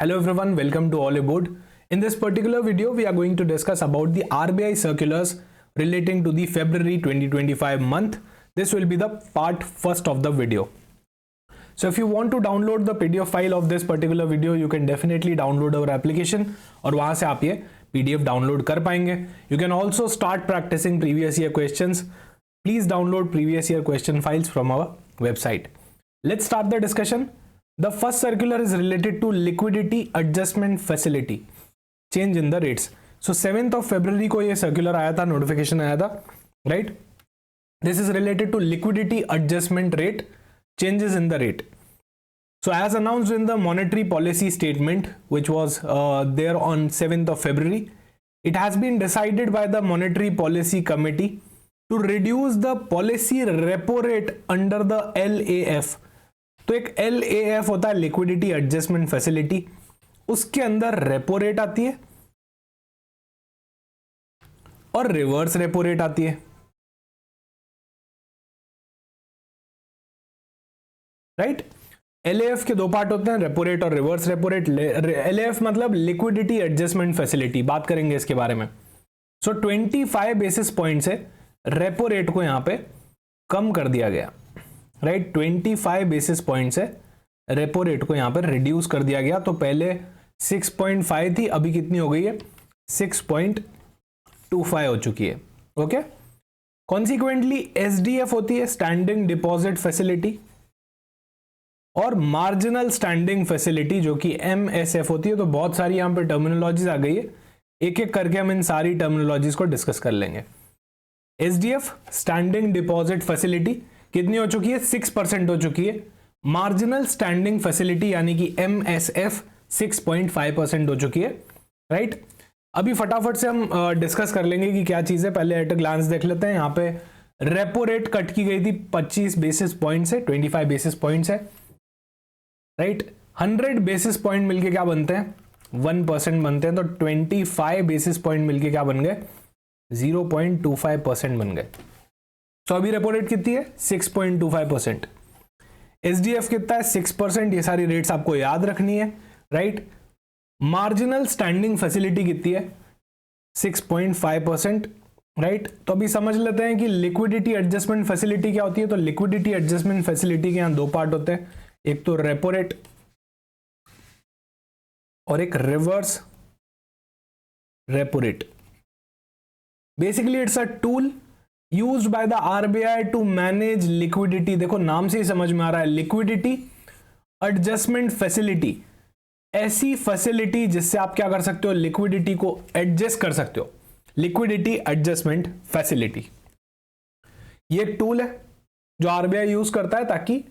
Hello everyone, welcome to All Aboard. In this particular video, we are going to discuss about the RBI circulars relating to the February 2025 month. This will be the part first of the video. So if you want to download the PDF file of this particular video, you can definitely download our application और वहाँ से आप ये PDF download कर पाएंगे. You can also start practicing previous year questions. Please download previous year question files from our website. Let's start the discussion. The first circular is related to liquidity adjustment facility, change in the rates. So 7th of February को ये circular आया था, notification आया था, right? This is related to liquidity adjustment rate, changes in the rate. So as announced in the monetary policy statement, which was there on 7th of February, it has been decided by the Monetary Policy Committee to reduce the policy repo rate under the LAF. तो एक LAF होता है liquidity adjustment facility, उसके अंदर repo rate आती है और reverse repo rate आती है, राइट? LAF के दो पार्ट होते हैं, रेपो रेट और रिवर्स रेपो रेट. LAF मतलब लिक्विडिटी एडजस्टमेंट फैसिलिटी, बात करेंगे इसके बारे में. सो 25 बेसिस पॉइंट से रेपो रेट को यहां पे कम कर दिया गया, राइट? 25 बेसिस पॉइंट से रेपो रेट को यहां पर रिड्यूस कर दिया गया. तो पहले 6.5 थी, अभी कितनी हो गई है? 6.25 हो चुकी है. ओके. कॉन्सिक्वेंटली SDF होती है स्टैंडिंग डिपॉजिट फैसिलिटी, और मार्जिनल स्टैंडिंग फैसिलिटी जो कि MSF होती है. तो बहुत सारी यहां पर टर्मिनोलॉजीज आ गई है, एक एक करके हम इन सारी टर्मिनोलॉजीज को डिस्कस कर लेंगे. SDF स्टैंडिंग डिपॉजिट फैसिलिटी कितनी हो चुकी है? 6% हो चुकी है. मार्जिनल स्टैंडिंग फैसिलिटी यानी कि MSF 6.5% हो चुकी है, राइट? अभी फटाफट से हम डिस्कस कर लेंगे कि क्या चीज है. पहले एट अ ग्लांस देख लेते हैं. यहाँ पे रेपो रेट कट की गई थी 25 बेसिस पॉइंट से, 25 बेसिस पॉइंट से, राइट? 100 बेसिस पॉइंट मिलके क्या बनते हैं? 1% बनते हैं. तो 25 बेसिस पॉइंट मिलके क्या बन गए? 0.25% बन गए. तो अभी रेपो रेट कितनी है? 6.25%. SDF कितना है? 6%. ये सारी रेट्स आपको याद रखनी है, राइट? मार्जिनल स्टैंडिंग फैसिलिटी कितनी है? 6.5%, राइट? तो अभी समझ लेते हैं कि लिक्विडिटी एडजस्टमेंट फैसिलिटी क्या होती है. तो लिक्विडिटी एडजस्टमेंट फैसिलिटी के यहां दो पार्ट होते हैं, एक तो रेपो रेट और एक reverse repo rate. Basically it's a tool used by the RBI to manage liquidity. देखो नाम से ही समझ में आ रहा है, लिक्विडिटी एडजस्टमेंट फैसिलिटी, ऐसी फैसिलिटी जिससे आप क्या कर सकते हो? लिक्विडिटी को एडजस्ट कर सकते हो. लिक्विडिटी एडजस्टमेंट फैसिलिटी ये एक टूल है जो RBI यूज करता है ताकि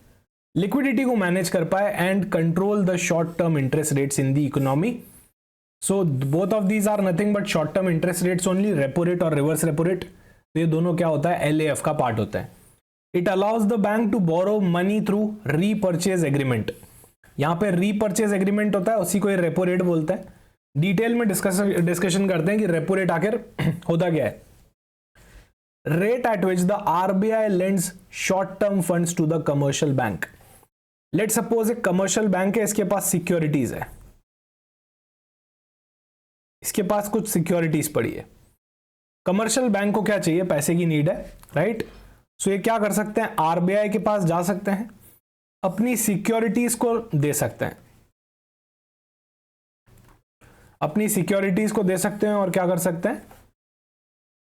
लिक्विडिटी को मैनेज कर पाए and control the short term interest rates in the economy. So both of these are nothing but short term interest rates only, repo rate और रिवर्स रेपो रेट. तो ये दोनों क्या होता है? LAF का पार्ट होता है. It allows the bank to borrow money through repurchase agreement. यहां पे रीपर्चेज एग्रीमेंट होता है, उसी को ये रेपो रेट बोलते हैं. डिटेल में डिस्कशन करते हैं कि रेपो रेट आखिर होता क्या है. Rate at which the RBI lends short term funds to the commercial bank. Let suppose एक कमर्शियल बैंक है, इसके पास सिक्योरिटीज है, इसके पास कुछ सिक्योरिटीज पड़ी है. कमर्शियल बैंक को क्या चाहिए? पैसे की नीड है, राइट? सो ये क्या कर सकते हैं? RBI के पास जा सकते हैं, अपनी सिक्योरिटीज को दे सकते हैं, अपनी सिक्योरिटीज को दे सकते हैं और क्या कर सकते हैं?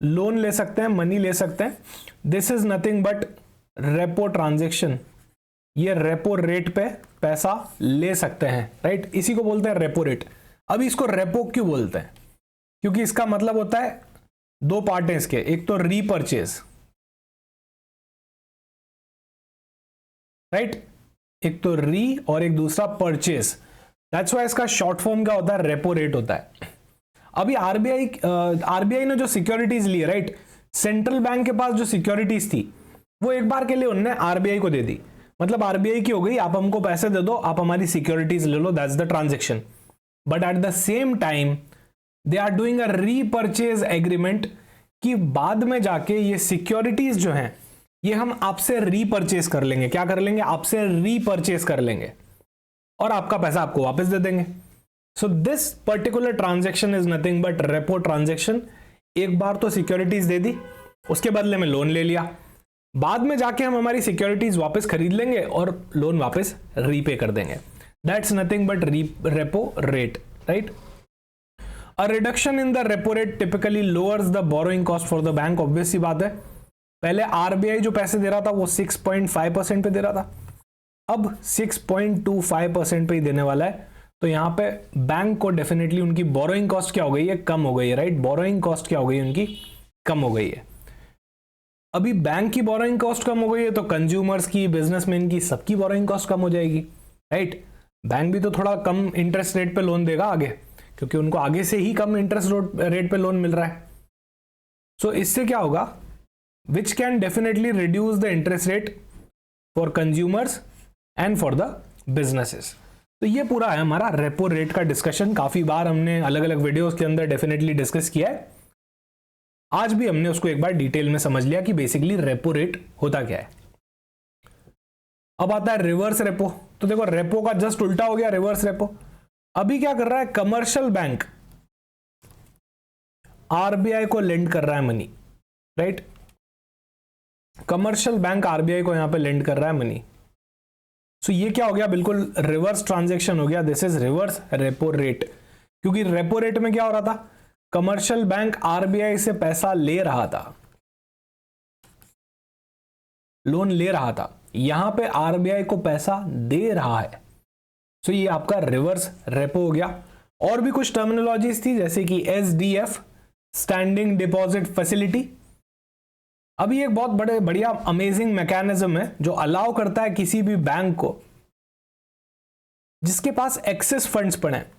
लोन ले सकते हैं, मनी ले सकते हैं. This is nothing but repo transaction. ये रेपो रेट पे पैसा ले सकते हैं, राइट? इसी को बोलते हैं रेपो रेट. अब इसको रेपो क्यों बोलते हैं? क्योंकि इसका मतलब होता है, दो पार्ट है इसके, एक तो रीपर्चेज, राइट? एक तो री और एक दूसरा परचेज. दैट्स व्हाई इसका शॉर्ट फॉर्म क्या होता है? रेपो रेट होता है. अभी आरबीआई ने जो सिक्योरिटीज ली, राइट? सेंट्रल बैंक के पास जो सिक्योरिटीज थी वो एक बार के लिए उन्होंने RBI को दे दी. मतलब RBI की हो गई, आप हमको पैसे दे दो, आप हमारी सिक्योरिटीज ले लो, that's the transaction. But at the same time they are doing a repurchase agreement कि बाद में जाके ये सिक्योरिटीज जो हैं ये हम आपसे रीपर्चेज कर लेंगे. क्या कर लेंगे? आपसे रीपर्चेज कर लेंगे और आपका पैसा आपको वापस दे देंगे. So this particular transaction is nothing but repo transaction. एक बार तो सिक्योरिटीज दे दी, उसके बदले में लोन ले लिया, बाद में जाके हम हमारी सिक्योरिटीज वापस खरीद लेंगे और लोन वापस रीपे कर देंगे। That's nothing but repo rate, right. A reduction in the repo rate typically lowers the borrowing cost for the bank. Obvious सी बात है, पहले आरबीआई जो पैसे दे रहा था वो 6.5% पे दे रहा था, अब 6.25% पे ही देने वाला है। तो यहां पे बैंक को डेफिनेटली उनकी बोरोइंग कॉस्ट क्या हो गई है, कम हो गई है, राइट। बोरोइंग कॉस्ट क्या हो गई उनकी, कम हो गई है। अभी बैंक की बोरोइंग कॉस्ट कम हो गई है तो कंज्यूमर्स की, बिजनेसमैन की, सबकी बोरोइंग कॉस्ट कम हो जाएगी, राइट। बैंक भी तो थोड़ा कम इंटरेस्ट रेट पे लोन देगा आगे, क्योंकि उनको आगे से ही कम इंटरेस्ट रेट पे लोन मिल रहा है। सो इससे क्या होगा, which can definitely reduce the interest rate for consumers and for the businesses. तो ये पूरा है हमारा रेपो रेट का डिस्कशन। काफी बार हमने अलग अलग वीडियोस के अंदर डेफिनेटली डिस्कस किया है, आज भी हमने उसको एक बार डिटेल में समझ लिया कि बेसिकली रेपो रेट होता क्या है। अब आता है रिवर्स रेपो। तो देखो रेपो का जस्ट उल्टा हो गया रिवर्स रेपो। अभी क्या कर रहा है, कमर्शियल बैंक आरबीआई को लेंड कर रहा है money, right. Commercial bank RBI को यहां पे लेंड कर रहा है मनी। सो ये क्या हो गया, बिल्कुल रिवर्स ट्रांजैक्शन हो गया। This is reverse repo rate, क्योंकि रेपो रेट में क्या हो रहा था, कमर्शियल बैंक आरबीआई से पैसा ले रहा था, लोन ले रहा था, यहां पे आरबीआई को पैसा दे रहा है। सो ये आपका रिवर्स रेपो हो गया। और भी कुछ टर्मिनोलॉजीज थी जैसे कि एसडीएफ, स्टैंडिंग डिपॉजिट फैसिलिटी। अभी एक बहुत बढ़िया अमेजिंग मैकेनिज्म है जो अलाउ करता है किसी भी बैंक को जिसके पास एक्सेस फंड्स पड़े हैं,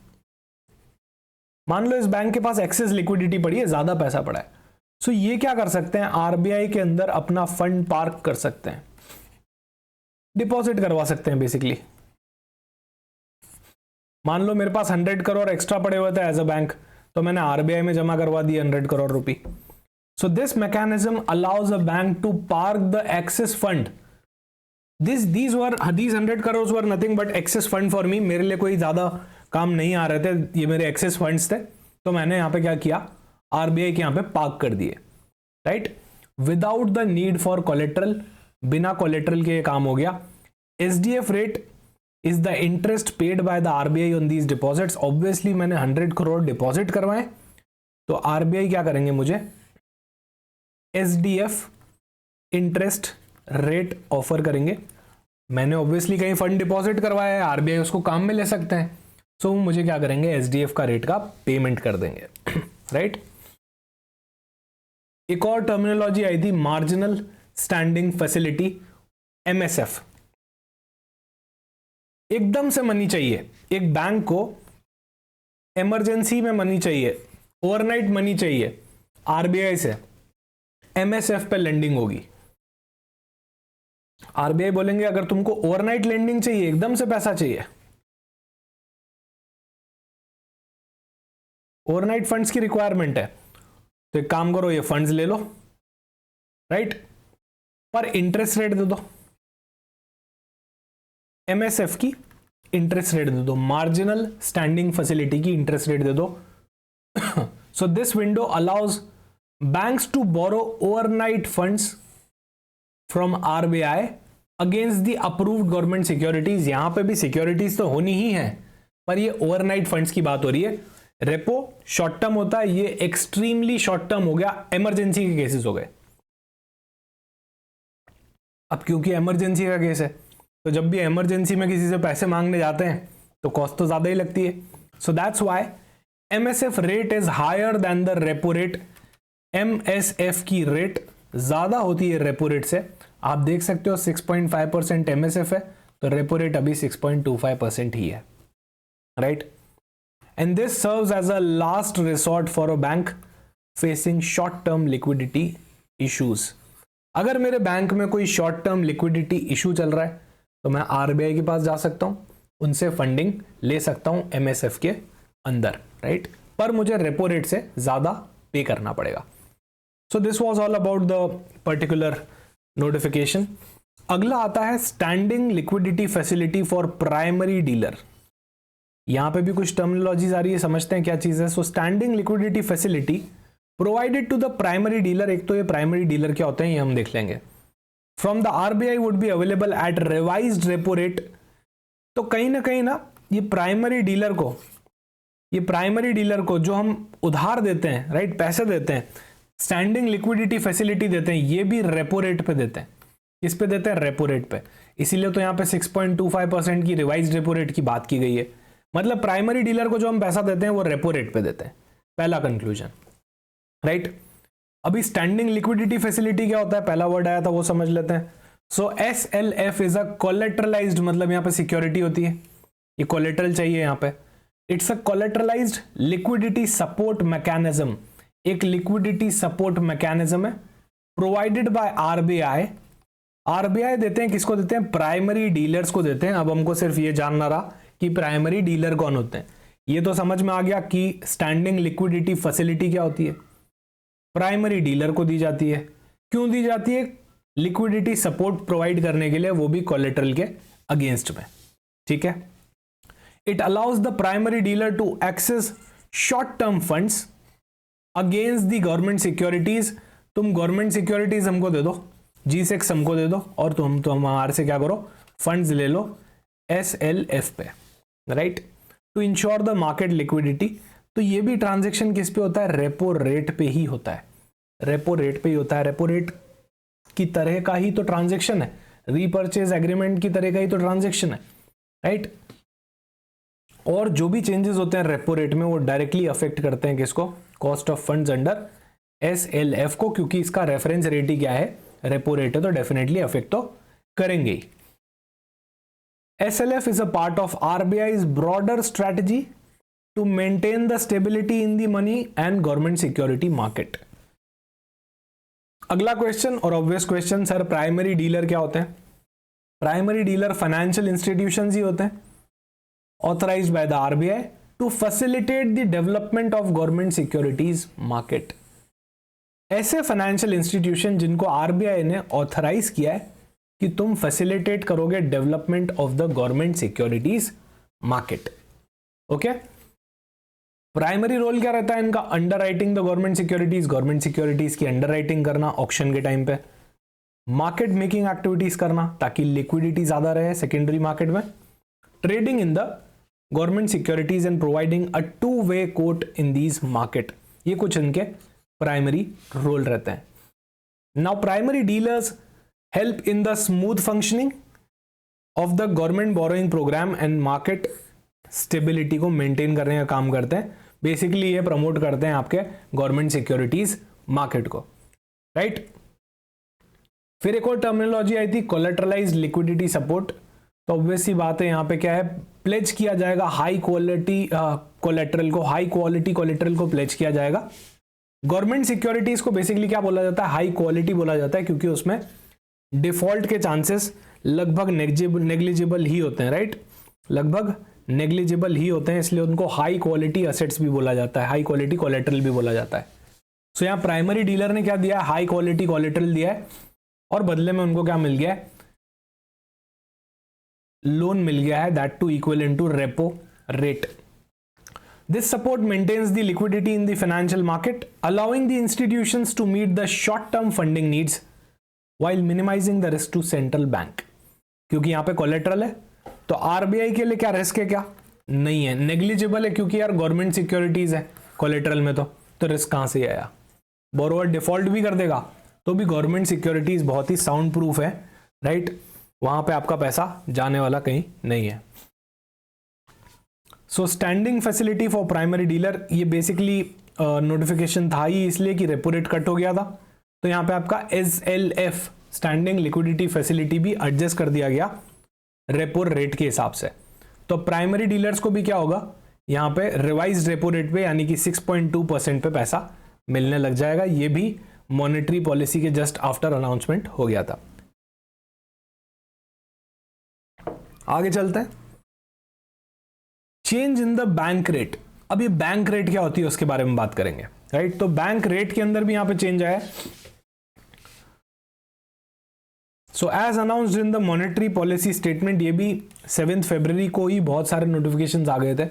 मान लो इस बैंक के पास एक्सेस लिक्विडिटी पड़ी है, ज्यादा पैसा पड़ा है, सो ये क्या कर सकते हैं, आरबीआई के अंदर अपना फंड पार्क कर सकते हैं, डिपॉजिट करवा सकते हैं बेसिकली। मान लो मेरे पास 100 करोड़ एक्स्ट्रा पड़े हुए थे एज अ बैंक, तो मैंने आरबीआई में जमा करवा दिए 100 करोड़ रुपए। So this mechanism allows a bank to park the excess fund. These 100 crores were nothing but excess fund for me. मेरे लिए कोई ज्यादा काम नहीं आ रहे थे, ये मेरे एक्सेस फंड्स थे, तो मैंने यहाँ पे क्या किया, आरबीआई के यहाँ पे पार्क कर दिए, right, without the need for collateral. बिना कोलेट्रल के ये काम हो गया। SDF rate is the interest paid by the RBI on these deposits. Obviously मैंने 100 करोड़ डिपॉजिट करवाए, तो आरबीआई क्या करेंगे, मुझे एसडीएफ इंटरेस्ट रेट ऑफर करेंगे। मैंने ऑब्वियसली कहीं फंड डिपॉजिट करवाया है, आरबीआई उसको काम में ले सकते हैं, सो मुझे क्या करेंगे, एसडीएफ का रेट का पेमेंट कर देंगे, राइट। एक और टर्मिनोलॉजी आई थी, मार्जिनल स्टैंडिंग फैसिलिटी, एमएसएफ। एकदम से मनी चाहिए, एक बैंक को इमरजेंसी में मनी चाहिए, ओवरनाइट मनी चाहिए आरबीआई से, एमएसएफ पे लेंडिंग होगी। आरबीआई बोलेंगे अगर तुमको ओवरनाइट लेंडिंग चाहिए, एकदम से पैसा चाहिए, ओवरनाइट फंड्स की रिक्वायरमेंट है, तो एक काम करो, ये फंड्स ले लो, राइट, पर इंटरेस्ट रेट दे दो, एमएसएफ की इंटरेस्ट रेट दे दो, मार्जिनल स्टैंडिंग फैसिलिटी की इंटरेस्ट रेट दे दो। So this window allows banks to borrow overnight funds from RBI against the approved government securities। यहां पे भी सिक्योरिटीज तो होनी ही है, पर ये ओवरनाइट फंड्स की बात हो रही है। रेपो शॉर्ट टर्म होता है, ये एक्सट्रीमली शॉर्ट टर्म हो गया, इमरजेंसी के केसेस हो गए। अब क्योंकि इमरजेंसी का केस है, तो जब भी इमरजेंसी में किसी से पैसे मांगने जाते हैं तो कॉस्ट तो ज्यादा ही लगती है। So that's why MSF rate is higher than the repo rate. MSF की रेट ज्यादा होती है रेपो रेट से। आप देख सकते हो 6.5% एमएसएफ है, तो रेपो रेट अभी 6.25% ही है, right. And this serves as a last resort for a bank facing short term liquidity issues. अगर मेरे बैंक में कोई शॉर्ट टर्म लिक्विडिटी इशू चल रहा है तो मैं आरबीआई के पास जा सकता हूं, उनसे फंडिंग ले सकता हूं एमएसएफ के अंदर, राइट, पर मुझे रेपो रेट से ज्यादा पे करना पड़ेगा। So this was all about the particular notification. अगला आता है standing liquidity facility for primary dealer. यहां पे भी कुछ टर्मिनोलॉजीज आ रही है, समझते हैं क्या चीज है। So standing liquidity facility provided to the primary dealer, एक तो ये प्राइमरी डीलर क्या होते हैं ये हम देख लेंगे, from the RBI would be available at revised repo rate. तो कहीं ना ये प्राइमरी डीलर को जो हम उधार देते हैं, राइट, पैसे देते हैं, स्टैंडिंग लिक्विडिटी फैसिलिटी देते हैं, ये भी रेपो रेट पे देते हैं। किस पे देते हैं? रेपो रेट पे। इसीलिए तो यहाँ पे 6.25% की रिवाइज्ड रेपो रेट की बात की गई है। मतलब प्राइमरी डीलर को जो हम पैसा देते हैं वो रेपो रेट पे देते हैं। पहला कंक्लूजन, राइट। अभी स्टैंडिंग लिक्विडिटी फैसिलिटी क्या होता है, पहला वर्ड आया था वो समझ लेते हैं। सो SLF इज अ कोलेटरलाइज्ड, मतलब यहाँ पे सिक्योरिटी होती है, ये कोलेटरल चाहिए यहाँ पे। It's a collateralised liquidity support mechanism, एक लिक्विडिटी सपोर्ट मैकेनिज्म है प्रोवाइडेड बाय आरबीआई। आरबीआई देते हैं, किसको देते हैं? प्राइमरी डीलर्स को देते हैं। अब हमको सिर्फ ये जानना रहा कि प्राइमरी डीलर कौन होते हैं। ये तो समझ में आ गया कि स्टैंडिंग लिक्विडिटी फैसिलिटी क्या होती है, प्राइमरी डीलर को दी जाती है। क्यों दी जाती है? लिक्विडिटी सपोर्ट प्रोवाइड करने के लिए, वो भी कोलेटरल के अगेंस्ट में, ठीक है। It allows the primary dealer to access short term funds against the government securities. तुम गवर्नमेंट सिक्योरिटीज हमको दे दो, G6 हमको दे दो, और तुम हमारे से क्या करो, फंड्स ले लो SLF पे, right, to ensure the market liquidity. तो ये भी ट्रांजेक्शन किस पे होता है? रेपो रेट पे ही होता है, रेपो रेट पे ही होता है। रेपो रेट की तरह का ही तो ट्रांजेक्शन है, रीपर्चेज एग्रीमेंट की तरह का ही तो ट्रांजेक्शन है, राइट। और जो भी चेंजेस होते हैं रेपो रेट में वो डायरेक्टली अफेक्ट करते हैं किसको? Cost of funds under SLF को, क्योंकि इसका रेफरेंस रेट ही क्या है? रेपो रेट है, तो डेफिनेटली अफेक्ट तो करेंगे ही। SLF is a part of RBI's broader strategy to maintain the stability in the money and government security market. अगला क्वेश्चन और obvious question, sir primary dealer क्या होते हैं? प्राइमरी डीलर फाइनेंशियल इंस्टीट्यूशंस ही होते हैं authorised by the RBI to facilitate the development of government securities market. ऐसे financial institution जिनको आरबीआई ने ऑथराइज किया है कि तुम फैसिलिटेट करोगे development of the government securities market. Okay, primary role क्या रहता है इनका? Underwriting the government securities की अंडर राइटिंग करना ऑक्शन के टाइम पे, मार्केट मेकिंग एक्टिविटीज करना ताकि लिक्विडिटी ज्यादा रहे सेकेंडरी मार्केट में, trading in the government securities and providing a two way quote in these market. ये कुछ इनके प्राइमरी रोल रहते हैं। Now primary dealers help in the smooth functioning of the government borrowing program and market stability को maintain करने का काम करते हैं। बेसिकली ये प्रमोट करते हैं आपके गवर्नमेंट सिक्योरिटीज मार्केट को, राइट। फिर एक और टर्मिनोलॉजी आई थी कोलेटरलाइज्ड लिक्विडिटी सपोर्ट। तो ऑब्वियस सी बात है, यहाँ पे क्या है? प्लेज किया जाएगा हाई क्वालिटी कोलेटरल को, हाई क्वालिटी कोलेटरल को प्लेज किया जाएगा। गवर्नमेंट सिक्योरिटीज को बेसिकली क्या बोला जाता है? हाई क्वालिटी बोला जाता है, क्योंकि उसमें डिफॉल्ट के चांसेस लगभग नेग्लिजिबल ही होते हैं, राइट, लगभग नेग्लिजिबल ही होते हैं, इसलिए उनको हाई क्वालिटी असेट्स भी बोला जाता है, हाई क्वालिटी कोलेटरल भी बोला जाता है। सो यहाँ प्राइमरी डीलर ने क्या दिया है? हाई क्वालिटी कोलेटरल दिया है, और बदले में उनको क्या मिल गया है? लोन मिल गया है, that too equal to repo rate. This support maintains the liquidity in the financial market, allowing the institutions to meet the short-term funding needs while minimizing the risk to central bank. क्योंकि यहाँ पे collateral है, तो RBI के लिए क्या risk है? क्या नहीं है, नेग्लिजिबल है, क्योंकि यार गवर्नमेंट सिक्योरिटीज है कोलेटरल में, तो रिस्क कहाँ से आया? बोरोवर डिफॉल्ट भी कर देगा तो भी गवर्नमेंट सिक्योरिटीज बहुत ही साउंड प्रूफ है, राइट, वहां पे आपका पैसा जाने वाला कहीं नहीं है। So standing facility for primary dealer, ये बेसिकली नोटिफिकेशन था ही इसलिए कि रेपो रेट कट हो गया था, तो यहाँ पे आपका SLF स्टैंडिंग लिक्विडिटी फैसिलिटी भी एडजस्ट कर दिया गया रेपो रेट के हिसाब से। तो प्राइमरी डीलर्स को भी क्या होगा? यहाँ पे रिवाइज रेपो रेट पे यानी कि 6.2% पे पैसा मिलने लग जाएगा। ये भी मॉनेटरी पॉलिसी के जस्ट आफ्टर अनाउंसमेंट हो गया था। आगे चलते हैं, change in the bank rate. अब ये बैंक रेट क्या होती है उसके बारे में बात करेंगे, राइट। तो बैंक रेट के अंदर भी यहां पे चेंज आया। So as announced in the monetary policy statement, ये भी 7 फरवरी को ही बहुत सारे नोटिफिकेशंस आ गए थे,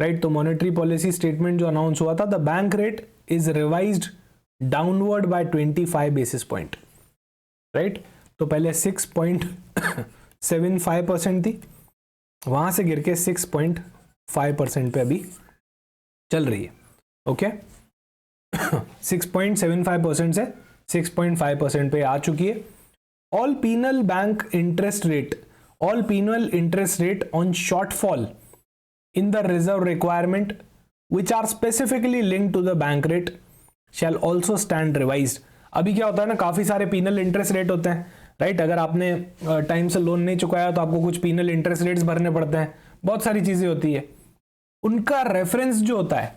राइट। तो मॉनेटरी पॉलिसी स्टेटमेंट जो अनाउंस हुआ था, the bank rate is revised downward by 25 basis point, right. तो पहले 6.75% थी, वहां से गिर के 6.5% पे अभी चल रही है, ओके। 6.75% से 6.5% पे आ चुकी है। All penal interest rate on shortfall in the reserve requirement which are specifically linked to the bank rate shall also stand revised। अभी क्या होता है ना, काफी सारे पीनल इंटरेस्ट रेट होते हैं, राइट। अगर आपने टाइम से लोन नहीं चुकाया तो आपको कुछ पीनल इंटरेस्ट रेट्स भरने पड़ते हैं, बहुत सारी चीजें होती है। उनका रेफरेंस जो होता है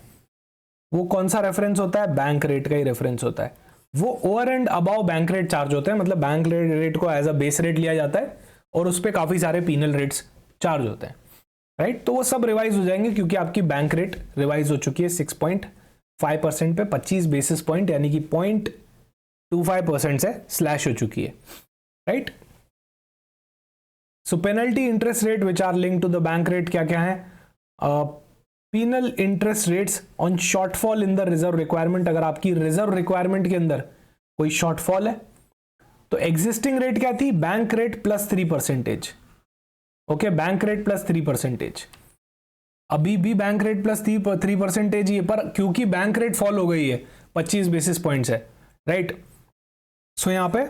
वो कौन सा रेफरेंस होता है? बैंक रेट का ही रेफरेंस होता है। वो over and above bank rate charge होते हैं, मतलब बैंक रेट को एज अ बेस रेट लिया जाता है और उस पर काफी सारे पीनल रेट्स चार्ज होते हैं, राइट। तो वो सब रिवाइज हो जाएंगे क्योंकि आपकी बैंक रेट रिवाइज हो चुकी है 6.5% पे 25 बेसिस पॉइंट, यानी कि 0.25% से स्लैश हो चुकी है, right. So penalty interest rate which are link to the bank rate क्या क्या है? Penal interest rates on shortfall in the reserve requirement. अगर आपकी रिजर्व रिक्वायरमेंट के अंदर कोई शॉर्टफॉल है तो एग्जिस्टिंग रेट क्या थी? Bank rate plus 3%, okay. Bank rate plus 3%, अभी भी बैंक रेट प्लस 3% ही है, पर क्योंकि बैंक रेट फॉल हो गई है 25 बेसिस पॉइंट्स है, राइट। सो यहां पे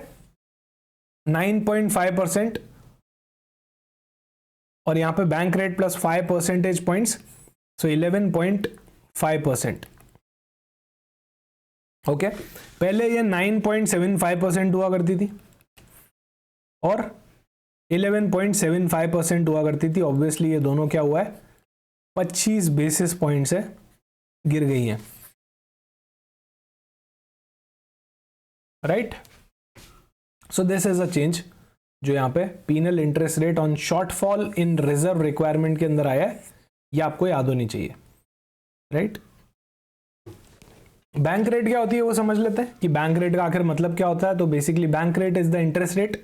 9.5% और यहां पे bank rate plus 5 percentage points, so 11.5%, okay. पहले ये 9.75% हुआ करती थी और 11.75% हुआ करती थी। ऑब्वियसली ये दोनों क्या हुआ है? 25 बेसिस पॉइंट से गिर गई हैं, right. So this is a change जो यहां पे penal interest rate on shortfall in reserve requirement के अंदर आया है, ये आपको याद होनी चाहिए, राइट। बैंक रेट क्या होती है वो समझ लेते हैं कि बैंक रेट का आखिर मतलब क्या होता है। तो basically bank rate is the interest rate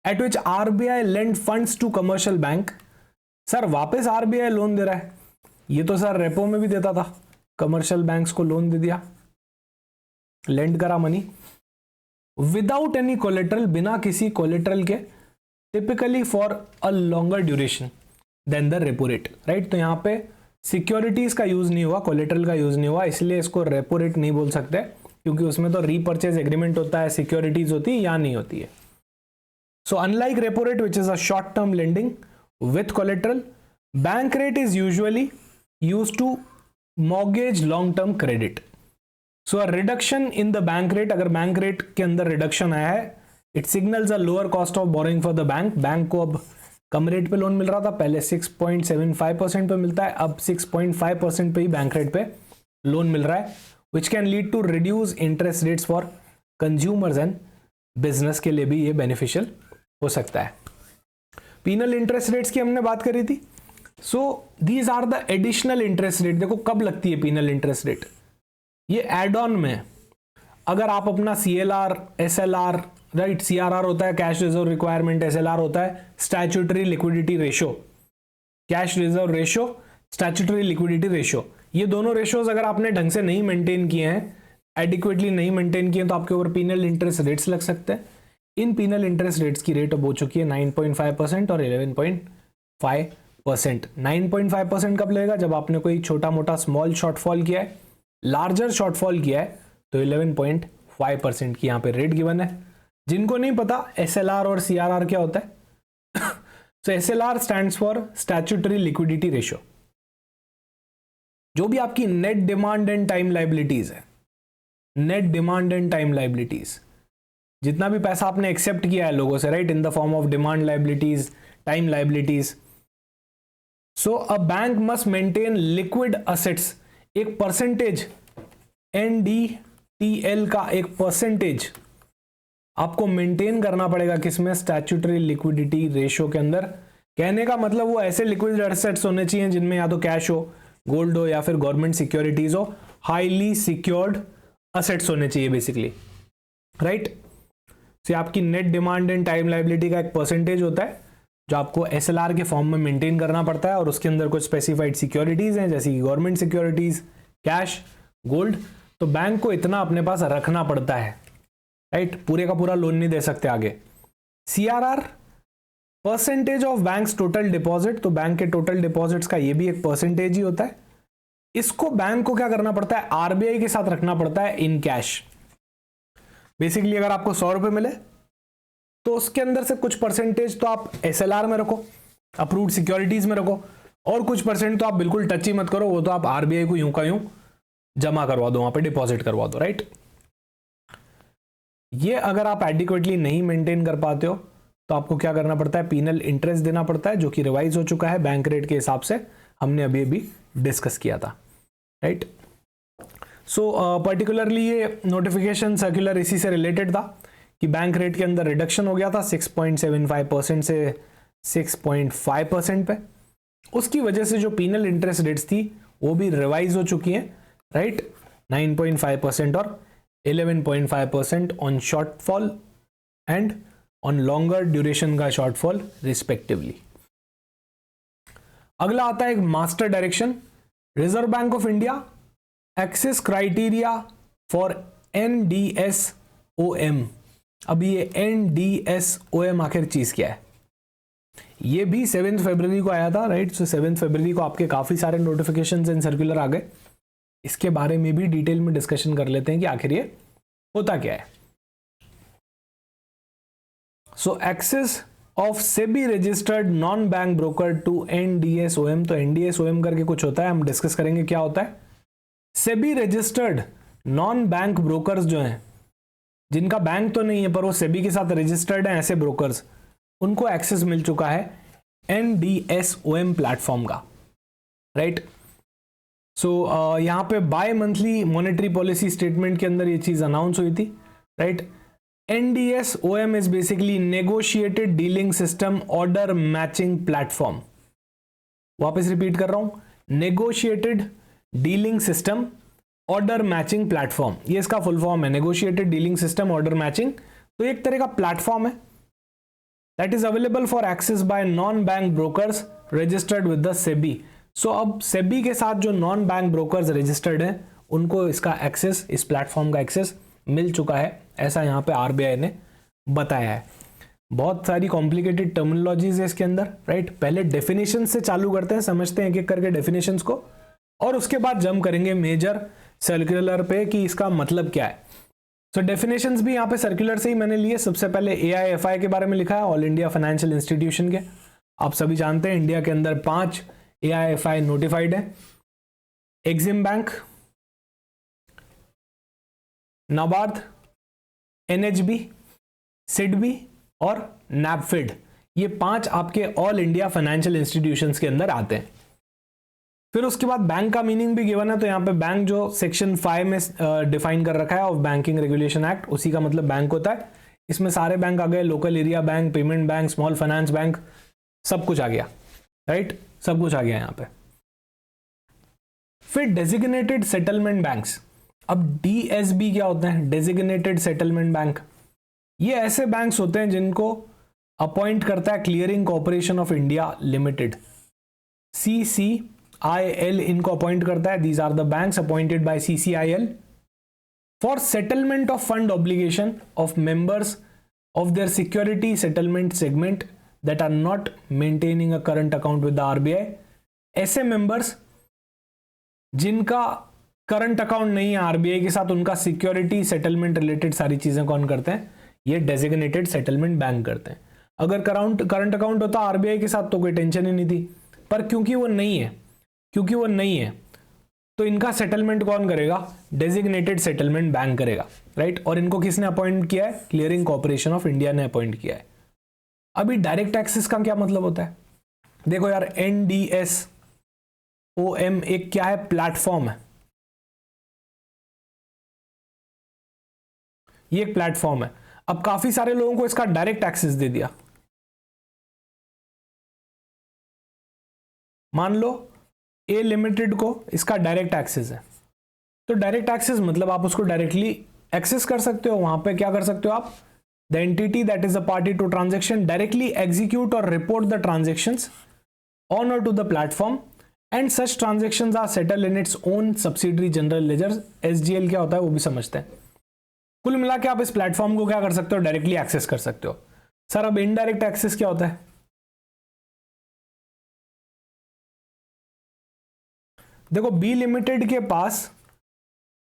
at which RBI lend funds to commercial bank. Sir वापस आरबीआई लोन दे रहा है, ये तो सर रेपो में भी देता था, कमर्शियल बैंक्स को लोन दे दिया, लेंड करा मनी विदाउट एनी कोलेटरल, बिना किसी कोलेटरल के, typically for a longer duration than the repo rate, right. तो यहां पे सिक्योरिटीज का यूज नहीं हुआ, कोलेटरल का यूज नहीं हुआ, इसलिए इसको रेपो रेट नहीं बोल सकते क्योंकि उसमें तो रीपर्चेज एग्रीमेंट होता है, सिक्योरिटीज होती है या नहीं होती है। So unlike repo rate, which is a short-term lending with collateral, bank rate is usually used to mortgage long-term credit. So a reduction in the bank rate, अगर bank rate के अंदर reduction आया है, it signals a lower cost of borrowing for the bank. Bank को अब कम rate पे loan मिल रहा था, पहले 6.75% पे मिलता है, अब 6.5% पे ही बैंक रेट पे लोन मिल रहा है, which can lead to reduce interest rates for consumers and business के लिए भी ये beneficial हो सकता है। पीनल इंटरेस्ट रेट्स की हमने बात करी थी। So these are the additional interest rate. देखो कब लगती है पीनल इंटरेस्ट रेट, ये एड ऑन में, अगर आप अपना CLR, SLR, राइट, CRR होता है कैश रिजर्व रिक्वायरमेंट, SLR होता है statutory liquidity ratio, cash reserve ratio, statutory liquidity ratio, ये दोनों रेशियोज अगर आपने ढंग से नहीं मेंटेन किए हैं, एडिक्वेटली नहीं मेंटेन किए, तो आपके ऊपर पीनल इंटरेस्ट रेट्स लग सकते हैं। इन पीनल इंटरेस्ट रेट्स की रेट अब हो चुकी है 9.5% और 11.5%। 9.5% कब लगेगा? जब आपने कोई छोटा मोटा स्मॉल शॉर्टफॉल किया है, लार्जर शॉर्टफॉल किया है तो 11.5% की यहाँ पे रेट गिवन है। जिनको नहीं पता SLR और CRR क्या होता है, so SLR stands for statutory liquidity ratio. जो भी आपकी net demand and time liabilities है, net demand and time liabilities, जितना भी पैसा आपने एक्सेप्ट किया है लोगों से, right, in the form of demand liabilities, time liabilities, so a bank must maintain liquid assets, एक परसेंटेज, NDTL का एक परसेंटेज आपको मेंटेन करना पड़ेगा, किसमें? स्टैट्यूटरी लिक्विडिटी रेशियो के अंदर। कहने का मतलब वो ऐसे लिक्विड एसेट्स होने चाहिए जिनमें या तो कैश हो, गोल्ड हो या फिर गवर्नमेंट सिक्योरिटीज हो, हाईली सिक्योर्ड असेट्स होने चाहिए बेसिकली, राइट। तो आपकी net demand and time liability का एक परसेंटेज होता है जो आपको SLR के फॉर्म में मेंटेन करना पड़ता है, और उसके अंदर कुछ स्पेसिफाइड सिक्योरिटीज हैं जैसे कि गवर्नमेंट सिक्योरिटीज, कैश, गोल्ड। तो बैंक को इतना अपने पास रखना पड़ता है, राइट, पूरे का पूरा लोन नहीं दे सकते आगे। CRR percentage of banks total deposit, तो बैंक के टोटल डिपॉजिट्स का ये भी एक परसेंटेज ही होता है। इसको बैंक को क्या करना पड़ता है, RBI के साथ रखना पड़ता है इन कैश। बेसिकली अगर आपको 100 रुपए मिले तो उसके अंदर से कुछ परसेंटेज तो आप SLR में रखो, अप्रूव्ड सिक्योरिटीज में रखो, और कुछ परसेंट तो आप बिल्कुल टच ही मत करो, वो तो आप RBI को यूं का यूं जमा करवा दो, वहां पे डिपॉजिट करवा दो, राइट। ये अगर आप एडिक्वेटली नहीं मेंटेन कर पाते हो तो आपको क्या करना पड़ता है, पीनल इंटरेस्ट देना पड़ता है, जो कि रिवाइज हो चुका है बैंक रेट के हिसाब से, हमने अभी अभी डिस्कस किया था, राइट। सो पर्टिकुलरली ये नोटिफिकेशन सर्कुलर इसी से रिलेटेड था कि बैंक रेट के अंदर रिडक्शन हो गया था 6.75% से 6.5% पे। उसकी वजह से जो पीनल इंटरेस्ट रेट्स थी वो भी रिवाइज हो चुकी हैं, राइट, 9.5% और 11.5% on shortfall and on longer duration का शॉर्टफॉल रिस्पेक्टिवली। अगला आता है एक master direction, Reserve Bank of India access criteria for NDSOM। अब ये NDSOM आखिर चीज क्या है, ये भी 7 फरवरी को आया था, राइट। सो 7 फरवरी को आपके काफी सारे नोटिफिकेशंस एंड सर्कुलर आ गए। इसके बारे में भी डिटेल में डिस्कशन कर लेते हैं कि आखिर ये होता क्या है। So access of SEBI registered non bank broker to NDSOM, तो NDSOM करके कुछ होता है, हम डिस्कस करेंगे क्या होता है। SEBI registered non bank brokers जो हैं, जिनका बैंक तो नहीं है पर वो सेबी के साथ रजिस्टर्ड हैं, ऐसे ब्रोकर्स, उनको एक्सेस मिल चुका है NDSOM प्लेटफॉर्म का, राइट। सो यहां पे bimonthly monetary policy statement के अंदर ये चीज अनाउंस हुई थी, right. NDSOM is basically negotiated dealing system order matching platform. वापस रिपीट कर रहा हूं, negotiated dealing system order matching platform, ये इसका फुल फॉर्म है, negotiated dealing system order matching. तो एक तरह का प्लेटफॉर्म है that is available for access by non bank brokers registered with the SEBI. सो अब सेबी के साथ जो नॉन बैंक ब्रोकर्स रजिस्टर्ड हैं उनको इसका एक्सेस, इस प्लेटफॉर्म का एक्सेस मिल चुका है, ऐसा यहाँ पे RBI ने बताया है। बहुत सारी कॉम्प्लिकेटेड टर्मिनोलॉजीज है इसके अंदर, राइट। पहले डेफिनेशन से चालू करते हैं, समझते हैं एक एक करके डेफिनेशंस को, और उसके बाद जंप करेंगे मेजर सर्कुलर पे कि इसका मतलब क्या है। सो डेफिनेशंस भी यहाँ पे सर्कुलर से ही मैंने लिए। सबसे पहले AIFI के बारे में लिखा है, ऑल इंडिया फाइनेंशियल इंस्टीट्यूशन के। आप सभी जानते हैं इंडिया के अंदर 5 AIFI नोटिफाइड है, EXIM bank, NABARD, NHB, SIDBI और NABFID, ये 5 आपके ऑल इंडिया फाइनेंशियल इंस्टीट्यूशंस के अंदर आते हैं। फिर उसके बाद बैंक का मीनिंग भी गिवन है, तो यहाँ पे बैंक जो सेक्शन 5 में डिफाइन कर रखा है ऑफ बैंकिंग रेगुलेशन एक्ट, उसी का मतलब बैंक होता है। इसमें सारे बैंक आ गए, local area bank, payment bank, small finance bank, सब कुछ आ गया, राइट, सब कुछ आ गया यहाँ पे। फिर डेजिग्नेटेड सेटलमेंट बैंक्स। अब DSB क्या होते हैं, डेजिग्नेटेड सेटलमेंट बैंक। ये ऐसे बैंक्स होते हैं जिनको अपॉइंट करता है Clearing corporation of India Limited, CCIL इनको अपॉइंट करता है। These are the banks appointed by CCIL for settlement of fund obligation of members of their security settlement segment that are not maintaining a current account with the RBI। ऐसे members जिनका current account नहीं है RBI के साथ, उनका security settlement related सारी चीजें कौन करते हैं, ये डेजिग्नेटेड सेटलमेंट बैंक करते हैं। अगर करंट अकाउंट होता RBI के साथ तो कोई टेंशन ही नहीं थी, पर क्योंकि वो नहीं है तो इनका सेटलमेंट कौन करेगा, डेजिग्नेटेड सेटलमेंट बैंक करेगा, राइट। और इनको किसने अपॉइंट किया है, क्लियरिंग कॉर्पोरेशन ऑफ इंडिया ने अपॉइंट किया है। अभी डायरेक्ट एक्सेस का क्या मतलब होता है, देखो यार, NDSOM एक क्या है, प्लेटफॉर्म है, ये एक प्लेटफॉर्म है। अब काफी सारे लोगों को इसका डायरेक्ट एक्सेस दे दिया। मान लो A लिमिटेड को इसका डायरेक्ट एक्सेस है, तो डायरेक्ट एक्सेस मतलब आप उसको डायरेक्टली एक्सेस कर सकते हो, वहां पे क्या कर सकते हो आप, the entity that is a party to transaction directly execute or report the transactions on or to the platform and such transactions are settled in its own subsidiary general ledger. SGL क्या होता है वो भी समझते हैं. कुल मिला के आप इस प्लेटफॉर्म को क्या कर सकते हो, डायरेक्टली एक्सेस कर सकते हो. सर अब इनडायरेक्ट एक्सेस क्या होता है? देखो बी लिमिटेड के पास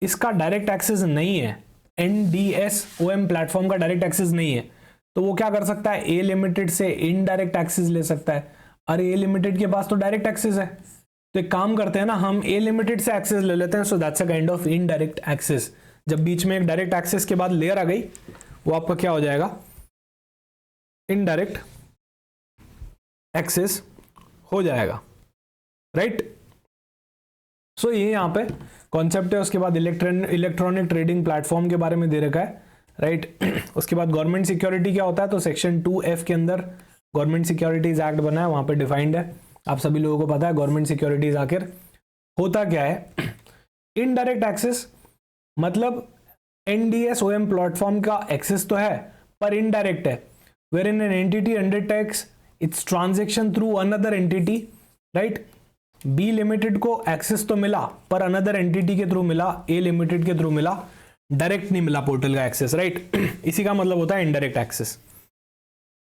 इसका डायरेक्ट एक्सेस नहीं है, NDSOM प्लेटफॉर्म का डायरेक्ट एक्सेस नहीं है, तो वो क्या कर सकता है, ए लिमिटेड से इनडायरेक्ट एक्सेस ले सकता है. अरे ए लिमिटेड के पास तो डायरेक्ट एक्सेस है, तो एक काम करते हैं ना, हम ए लिमिटेड से एक्सेस ले लेते हैं. So that's a kind of indirect access. जब बीच में एक डायरेक्ट एक्सेस के बाद लेयर आ गई, वो आपका क्या हो जाएगा, इनडायरेक्ट एक्सेस हो जाएगा. राइट. सो ये यहाँ पे कॉन्सेप्ट है. उसके बाद इलेक्ट्रॉनिक ट्रेडिंग प्लेटफॉर्म के बारे में दे रखा है. राइट. उसके बाद गवर्नमेंट सिक्योरिटी क्या होता है, तो सेक्शन 2F के अंदर गवर्नमेंट सिक्योरिटीज एक्ट बना है, वहां पे डिफाइंड है. आप सभी लोगों को पता है गवर्नमेंट सिक्योरिटीज आखिर होता क्या है. इनडायरेक्ट एक्सेस मतलब NDSOM प्लेटफॉर्म का एक्सेस तो है पर इनडायरेक्ट है. Wherein an entity undertakes its transaction through another entity. Right. B limited को एक्सेस तो मिला पर अनदर एंटिटी के थ्रू मिला, ए लिमिटेड के थ्रू मिला, डायरेक्ट नहीं मिला पोर्टल का एक्सेस. राइट. इसी का मतलब होता है इनडायरेक्ट एक्सेस.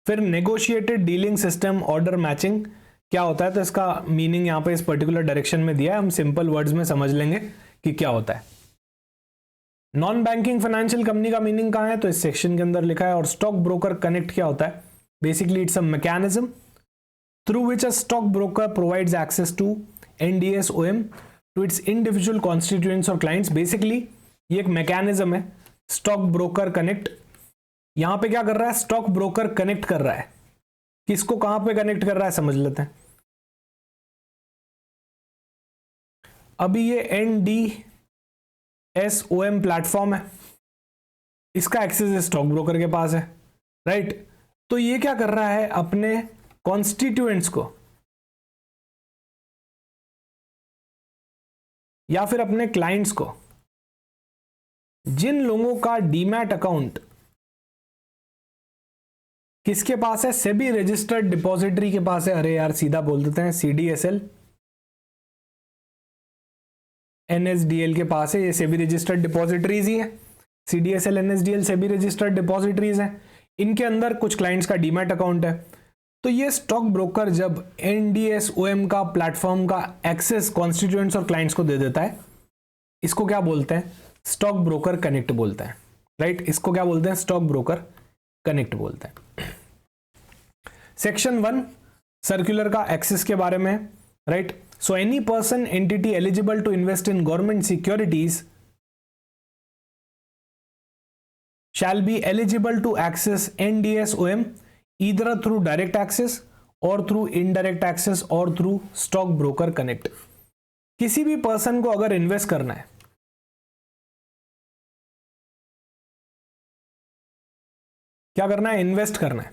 फिर negotiated dealing system order matching क्या होता है, तो इसका मीनिंग यहाँ पे इस पर्टिकुलर डायरेक्शन में दिया है, हम सिंपल वर्ड्स में समझ लेंगे कि क्या होता है. नॉन बैंकिंग फाइनेंशियल कंपनी का मीनिंग कहाँ है, तो इस सेक्शन के अंदर लिखा है. और स्टॉक ब्रोकर कनेक्ट क्या होता है, basically it's a mechanism through which a stockbroker provides access to NDSOM to its individual constituents or clients. Basically ये एक मैकेनिज्म है, स्टॉक ब्रोकर कनेक्ट. यहां पे क्या कर रहा है, स्टॉक ब्रोकर कनेक्ट कर रहा है. किसको कहां पे कनेक्ट कर रहा है समझ लेते हैं. अभी ये NDSOM प्लेटफॉर्म है, इसका एक्सेस स्टॉक ब्रोकर के पास है. राइट. तो ये क्या कर रहा है, अपने कॉन्स्टिट्यूएंट्स को या फिर अपने क्लाइंट्स को, जिन लोगों का डीमैट अकाउंट किसके पास है, सेबी रजिस्टर्ड डिपॉजिटरी के पास है. अरे यार सीधा बोल देते हैं, CDSL NSDL के पास है. ये सेबी रजिस्टर्ड डिपॉजिटरीज ही है. CDSL NSDL SEBI registered depositories है. इनके अंदर कुछ क्लाइंट्स का डीमैट अकाउंट है. तो ये स्टॉक ब्रोकर जब NDSOM का प्लेटफॉर्म का एक्सेस कॉन्स्टिट्यूएंट्स और क्लाइंट्स को दे देता है, इसको क्या बोलते हैं, स्टॉक ब्रोकर कनेक्ट बोलते हैं. राइट. इसको क्या बोलते हैं, स्टॉक ब्रोकर कनेक्ट बोलते हैं. सेक्शन 1 सर्कुलर का एक्सेस के बारे में. Right. So any person entity eligible to invest in government securities shall be eligible to access NDSOM either through direct access or through indirect access or through stock broker connect. किसी भी person को अगर invest करना है, क्या करना है, invest करना है.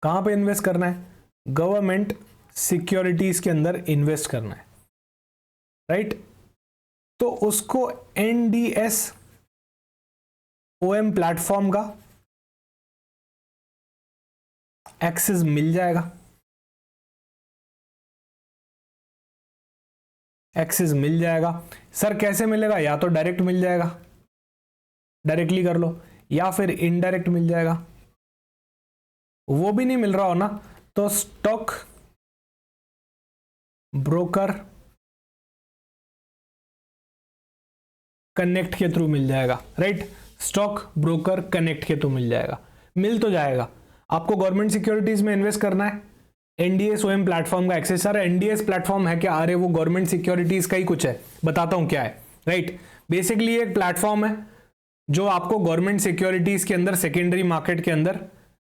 कहां पे इन्वेस्ट करना है, गवर्नमेंट सिक्योरिटीज के अंदर इन्वेस्ट करना है. राइट. तो उसको NDSOM प्लेटफॉर्म का एक्सेस मिल जाएगा. एक्सेस मिल जाएगा. सर कैसे मिलेगा, या तो डायरेक्ट मिल जाएगा, डायरेक्टली कर लो, या फिर इनडायरेक्ट मिल जाएगा. वो भी नहीं मिल रहा हो ना, तो स्टॉक ब्रोकर कनेक्ट के थ्रू मिल जाएगा. राइट. स्टॉक ब्रोकर कनेक्ट के थ्रू मिल जाएगा. मिल तो जाएगा. आपको गवर्नमेंट सिक्योरिटीज में इन्वेस्ट करना है, NDSOM प्लेटफॉर्म का एक्सेस. सर NDS प्लेटफॉर्म है क्या, अरे वो गवर्नमेंट सिक्योरिटीज का ही कुछ है, बताता हूं क्या है. राइट. बेसिकली एक प्लेटफॉर्म है जो आपको गवर्नमेंट सिक्योरिटीज के अंदर सेकेंडरी मार्केट के अंदर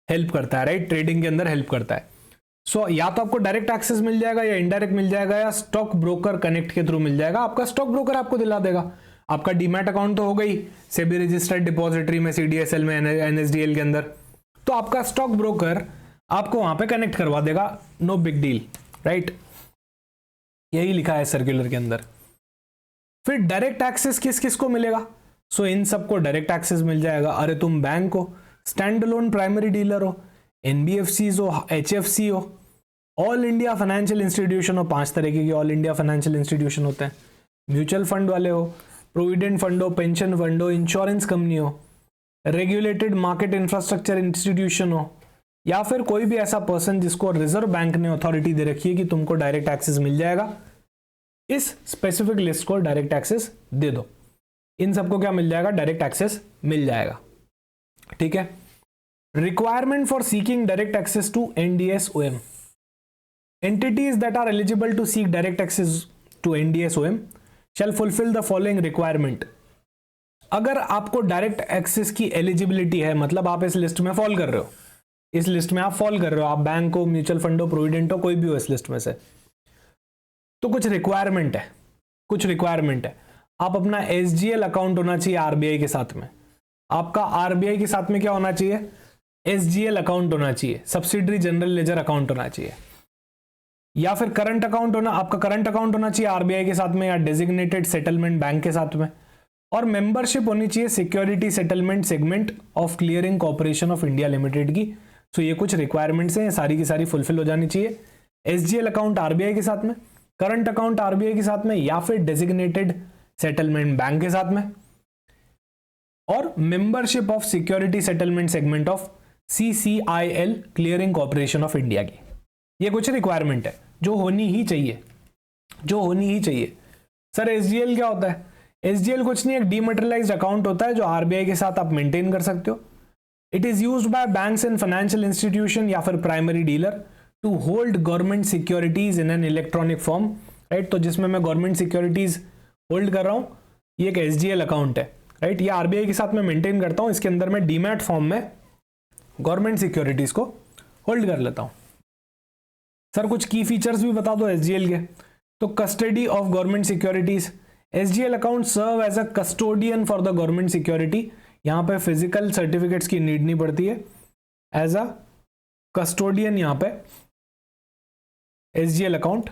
हेल्प करता है. राइट. ट्रेडिंग के अंदर हेल्प करता है. सो या तो आपको डायरेक्ट एक्सेस मिल जाएगा, या इनडायरेक्ट मिल जाएगा, या स्टॉक ब्रोकर कनेक्ट के थ्रू मिल जाएगा. आपका स्टॉक ब्रोकर आपको दिला देगा. आपका डीमैट अकाउंट तो हो गई सेबी रजिस्टर्ड डिपॉजिटरी में, CDSL में, NSDL के अंदर, तो आपका स्टॉक ब्रोकर आपको वहां पे कनेक्ट करवा देगा. No big deal. राइट. यही लिखा है सर्कुलर के अंदर. फिर डायरेक्ट एक्सेस किस किस को मिलेगा, सो इन सबको डायरेक्ट एक्सेस मिल जाएगा. अरे तुम बैंक हो, स्टैंड अलोन प्राइमरी डीलर हो, एनबीएफसीज हो, एचएफसी हो, ऑल इंडिया फाइनेंशियल इंस्टीट्यूशन हो। 5 तरीके के ऑल इंडिया फाइनेंशियल इंस्टीट्यूशन होते हैं। म्यूचुअल फंड वाले हो, प्रोविडेंट फंड हो, पेंशन फंड हो, इंश्योरेंस कंपनी हो, रेगुलेटेड मार्केट इंफ्रास्ट्रक्चर इंस्टीट्यूशन हो, या फिर कोई भी ऐसा पर्सन जिसको रिजर्व बैंक ने अथॉरिटी दे रखी है कि तुमको डायरेक्ट एक्सेस मिल जाएगा, इस स्पेसिफिक लिस्ट को डायरेक्ट एक्सेस दे दो। इन सबको क्या मिल जाएगा? डायरेक्ट एक्सेस मिल जाएगा। ठीक है। Requirement for seeking direct access to NDS OM. Entities that are eligible to seek direct access to NDS OM shall fulfil the following requirement. अगर आपको डायरेक्ट एक्सेस की एलिजिबिलिटी है, मतलब आप इस लिस्ट में फॉल कर रहे हो, इस लिस्ट में आप फॉल कर रहे हो, आप बैंक हो, म्यूचुअल फंड हो, प्रोविडेंट हो, कोई भी हो इस लिस्ट में से, तो कुछ रिक्वायरमेंट है, कुछ रिक्वायरमेंट है। आप अपना एसजीएल अकाउंट होना चाहिए आरबीआई के साथ में। आपका आरबीआई के साथ में क्या होना चाहिए? एसजीएल अकाउंट होना चाहिए, सब्सिडरी जनरल लेजर अकाउंट होना चाहिए, या फिर करंट अकाउंट होना, आपका करंट अकाउंट होना चाहिए आरबीआई के साथ में या डेजिग्नेटेड सेटलमेंट बैंक के साथ में, और मेंबरशिप होनी चाहिए security settlement segment of clearing corporation of India limited की। सो ये कुछ रिक्वायरमेंट्स हैं, सारी की सारी फुलफिल हो जानी चाहिए। एसजीएल अकाउंट आरबीआई के साथ में, करंट अकाउंट आरबीआई के साथ में, या फिर डेजिग्नेटेड सेटलमेंट बैंक के साथ में, और membership of security settlement segment of CCIL clearing corporation of India की। ये कुछ रिक्वायरमेंट है जो होनी ही चाहिए, जो होनी ही चाहिए। सर एसजीएल क्या होता है? एसजीएल कुछ नहीं, एक डीमटेरियलाइज्ड अकाउंट होता है जो आरबीआई के साथ आप मेंटेन कर सकते हो। It is used by banks and financial institution या फिर primary dealer to hold government securities in an electronic form, right. तो जिसमें मैं गवर्नमेंट सिक्योरिटीज होल्ड कर रहा हूं, ये एक एसजीएल अकाउंट है, राइट। ये आरबीआई के साथ मैं मेंटेन करता हूं, इसके अंदर मैं डीमैट फॉर्म में गवर्नमेंट सिक्योरिटीज को होल्ड कर लेता हूं। सर कुछ की फीचर्स भी बता दो एसजीएल के। तो custody of government securities, SGL account serve as a custodian for the government security. यहां पे फिजिकल सर्टिफिकेट्स की नीड नहीं पड़ती है, एज अ कस्टोडियन यहां पे एसजीएल अकाउंट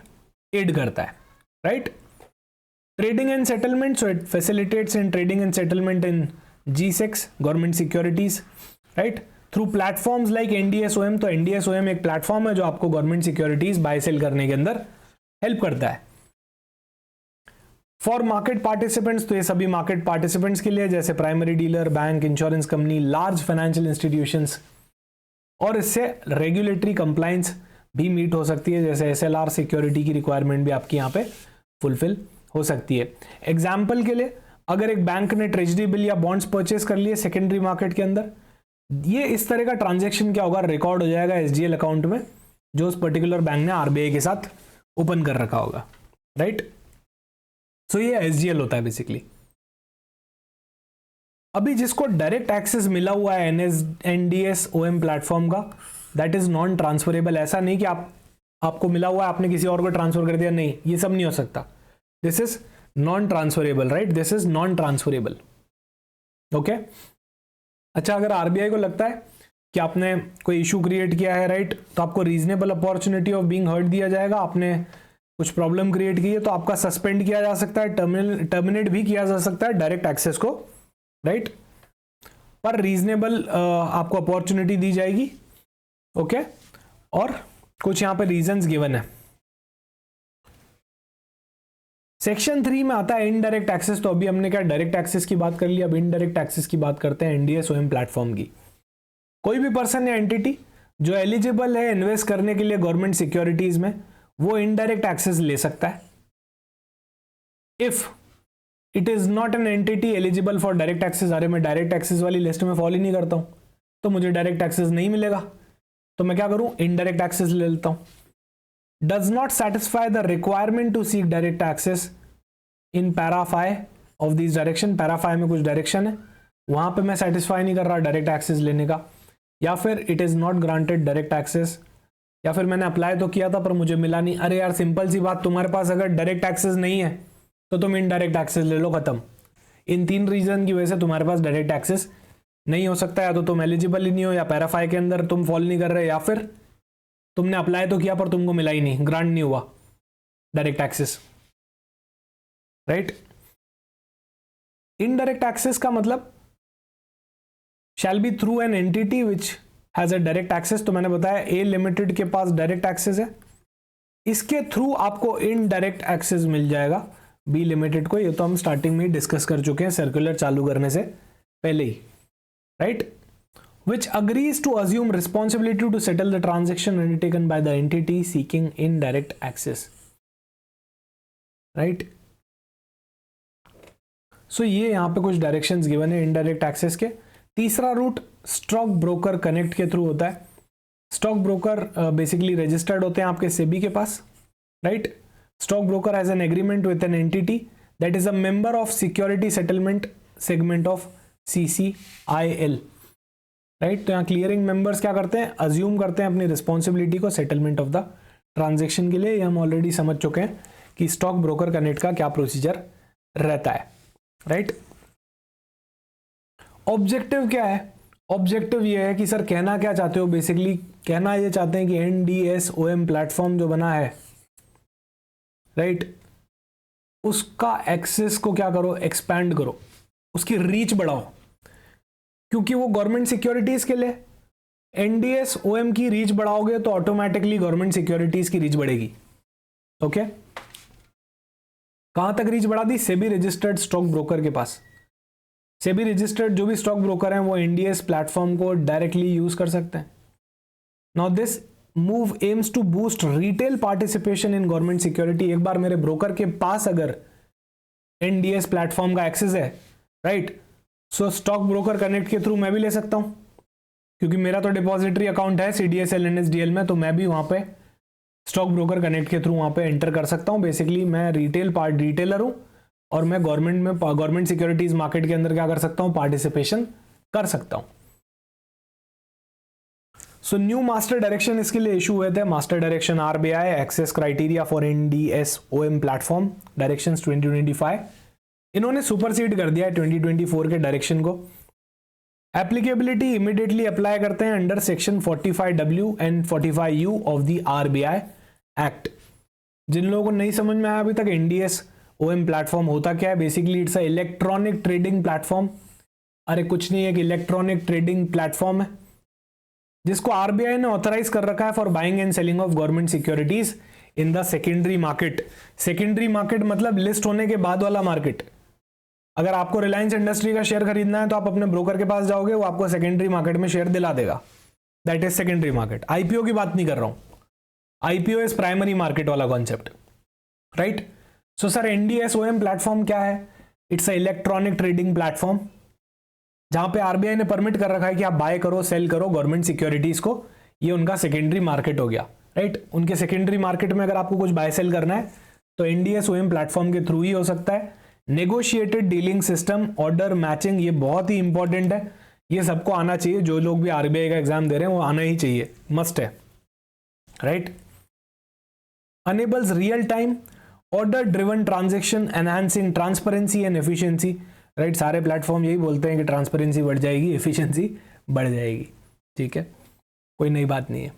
एड करता है, right. Trading and settlement, so it facilitates in trading and settlement in G6 government securities, right, through platforms like एनडीएस-ओएम। तो एनडीएस-ओएम एक प्लेटफॉर्म है जो आपको गवर्नमेंट सिक्योरिटीज बाय सेल करने के अंदर हेल्प करता है। फॉर मार्केट पार्टिसिपेंट्स, तो ये सभी मार्केट पार्टिसिपेंट्स के लिए, जैसे primary dealer, bank, insurance company, large financial institutions, और इससे रेगुलेटरी कंप्लायंस भी मीट हो सकती है, जैसे एसएलआर सिक्योरिटी की रिक्वायरमेंट भी आपकी यहाँ पे फुलफिल हो सकती है। एग्जाम्पल के लिए, अगर एक बैंक ने ट्रेजरी बिल या बॉन्ड्स परचेस कर लिए सेकेंडरी मार्केट के अंदर, ये इस तरह का ट्रांजैक्शन क्या होगा? रिकॉर्ड हो जाएगा एसजीएल अकाउंट में, जो उस पर्टिकुलर बैंक ने आरबीआई के साथ ओपन कर रखा होगा, राइट। सो ये एसजीएल होता है बेसिकली। अभी जिसको डायरेक्ट एक्सेस मिला हुआ है एनडीएस-ओएम प्लेटफॉर्म का, दैट इज नॉन ट्रांसफरेबल। ऐसा नहीं कि आपको मिला हुआ है, आपने किसी और को ट्रांसफर कर दिया, नहीं, ये सब नहीं हो सकता। This is non transferable, right, this is non transferable, okay. अच्छा, अगर आरबीआई को लगता है कि आपने कोई इशू क्रिएट किया है, राइट, तो आपको reasonable opportunity of being heard दिया जाएगा। आपने कुछ प्रॉब्लम क्रिएट की है तो आपका सस्पेंड किया जा सकता है, टर्मिनेट भी किया जा सकता है डायरेक्ट एक्सेस को, राइट, पर रीजनेबल आपको अपॉर्चुनिटी दी जाएगी, ओके। और कुछ यहां पे रीजंस गिवन है। सेक्शन 3 में आता है इनडायरेक्ट एक्सेस। तो अभी हमने क्या डायरेक्ट एक्सेस की बात कर ली, अब इनडायरेक्ट एक्सेस की बात करते हैं एनडीएस-ओएम प्लेटफॉर्म की। कोई भी पर्सन या एंटिटी जो एलिजिबल है इन्वेस्ट करने के लिए गवर्नमेंट सिक्योरिटीज में, वो इनडायरेक्ट एक्सेस ले सकता है। If it is not an entity eligible for direct access, अरे मैं डायरेक्ट एक्सेस वाली लिस्ट में फॉलो ही नहीं करता हूं, तो मुझे डायरेक्ट एक्सेस नहीं मिलेगा, तो मैं क्या करूं? इनडायरेक्ट एक्सेस ले लेता हूं। does not satisfy the requirement to seek direct access in para 5 of these direction। para 5 में कुछ डायरेक्शन है, वहां पे मैं सेटिस्फाई नहीं कर रहा डायरेक्ट एक्सेस लेने का, या फिर it is not granted direct access, या फिर मैंने अप्लाई तो किया था पर मुझे मिला नहीं। अरे यार सिंपल सी बात, तुम्हारे पास अगर डायरेक्ट एक्सेस नहीं है तो तुम इनडायरेक्ट एक्सेस ले लो, खत्म। इन 3 रीजन की वजह से तुम्हारे पास डायरेक्ट एक्सेस नहीं हो सकता, या तो तुम एलिजिबल ही नहीं हो, या पैरा 5 के अंदर तुम फॉलो नहीं कर रहे, या फिर तुमने अप्लाई तो किया पर तुमको मिला ही नहीं, ग्रांट नहीं हुआ direct access, right. Indirect access का मतलब shall be through an entity which has a direct access. तो मैंने बताया ए लिमिटेड के पास डायरेक्ट एक्सेस है, इसके थ्रू आपको इनडायरेक्ट एक्सेस मिल जाएगा बी लिमिटेड को। ये तो हम स्टार्टिंग में ही डिस्कस कर चुके हैं सर्कुलर चालू करने से पहले ही, right. which agrees to assume responsibility to settle the transaction undertaken by the entity seeking indirect access, right? So ये यहाँ पे कुछ डायरेक्शंस गिवन है इनडायरेक्ट एक्सेस के। तीसरा रूट स्टॉक ब्रोकर कनेक्ट के थ्रू होता है। स्टॉक ब्रोकर बेसिकली रजिस्टर्ड होते हैं आपके सेबी के पास, right. Stock broker has an agreement with an entity that is a member of security settlement segment of CCIL, right. तो यहाँ क्लियरिंग मेंबर्स क्या करते हैं, अज्यूम करते हैं अपनी रिस्पॉन्सिबिलिटी को सेटलमेंट ऑफ द ट्रांजेक्शन के लिए। ये हम ऑलरेडी समझ चुके हैं कि स्टॉक ब्रोकर कनेक्ट का क्या प्रोसीजर रहता है, राइट। ऑब्जेक्टिव क्या है, ऑब्जेक्टिव ये है कि सर कहना क्या चाहते हो, बेसिकली कहना ये चाहते हैं कि NDSOM प्लेटफॉर्म जो बना है, राइट, उसका एक्सेस को क्या करो, एक्सपैंड करो, उसकी रीच बढ़ाओ, क्योंकि वो गवर्नमेंट सिक्योरिटीज के लिए। NDSOM की रीच बढ़ाओगे तो ऑटोमेटिकली गवर्नमेंट सिक्योरिटीज की रीच बढ़ेगी। ओके, कहां तक रीच बढ़ा दी, सेबी रजिस्टर्ड स्टॉक ब्रोकर के पास। सेबी रजिस्टर्ड जो भी स्टॉक ब्रोकर हैं वो NDS प्लेटफॉर्म को डायरेक्टली यूज कर सकते हैं। Now this move aims to boost retail participation in government security. एक बार मेरे ब्रोकर के पास अगर NDS प्लेटफॉर्म का एक्सेस है, right, so stock broker connect के थ्रू मैं भी ले सकता हूं, क्योंकि मेरा तो डिपॉजिटरी अकाउंट है CDSL NSDL में, तो मैं भी वहां पे स्टॉक ब्रोकर कनेक्ट के थ्रू वहां पे एंटर कर सकता हूं। बेसिकली मैं रिटेलर हूं और मैं गवर्नमेंट सिक्योरिटीज मार्केट के अंदर क्या कर सकता हूं, पार्टिसिपेशन कर सकता हूं। सो न्यू मास्टर डायरेक्शन इसके लिए इशू हुए थे, master direction RBI access criteria for NDSOM platform directions 2025। इन्होंने सुपरसीड कर दिया है 2024 के डायरेक्शन को। एप्लीकेबिलिटी इमीडिएटली अप्लाई करते हैं under section 45W and 45U of the RBI act. जिन लोगों को नहीं समझ में आया अभी तक NDSOM प्लेटफॉर्म होता क्या है, basically it's a electronic trading platform. अरे कुछ नहीं है कि इलेक्ट्रॉनिक ट्रेडिंग प्लेटफॉर्म है जिसको RBI ने ऑथराइज कर रखा है for buying and selling of government securities in the secondary market. Secondary market मतलब लिस्ट होने के बाद वाला मार्केट। अगर आपको रिलायंस इंडस्ट्री का शेयर खरीदना है तो आप अपने ब्रोकर के पास जाओगे, वो आपको सेकेंडरी मार्केट में शेयर दिला देगा, that is secondary market. IPO की बात नहीं कर रहा हूं, IPO इज प्राइमरी मार्केट वाला concept, right. So sir NDSOM platform क्या है, it's a electronic trading platform जहां पे RBI ने परमिट कर रखा है कि आप बाय करो सेल करो गवर्नमेंट सिक्योरिटीज को। ये उनका सेकेंडरी मार्केट हो गया, राइट। उनके सेकेंडरी मार्केट में अगर आपको कुछ बाय सेल करना है तो NDSOM प्लेटफॉर्म के थ्रू ही हो सकता है। Negotiated dealing system, order matching, ये बहुत ही इंपॉर्टेंट है, ये सबको आना चाहिए। जो लोग भी RBI का एग्जाम दे रहे हैं वो आना ही चाहिए, मस्ट है, right. Enables real time order driven transaction enhancing transparency and efficiency, right. सारे प्लेटफॉर्म यही बोलते हैं कि ट्रांसपेरेंसी बढ़ जाएगी, एफिशिएंसी बढ़ जाएगी, ठीक है, कोई नई बात नहीं है।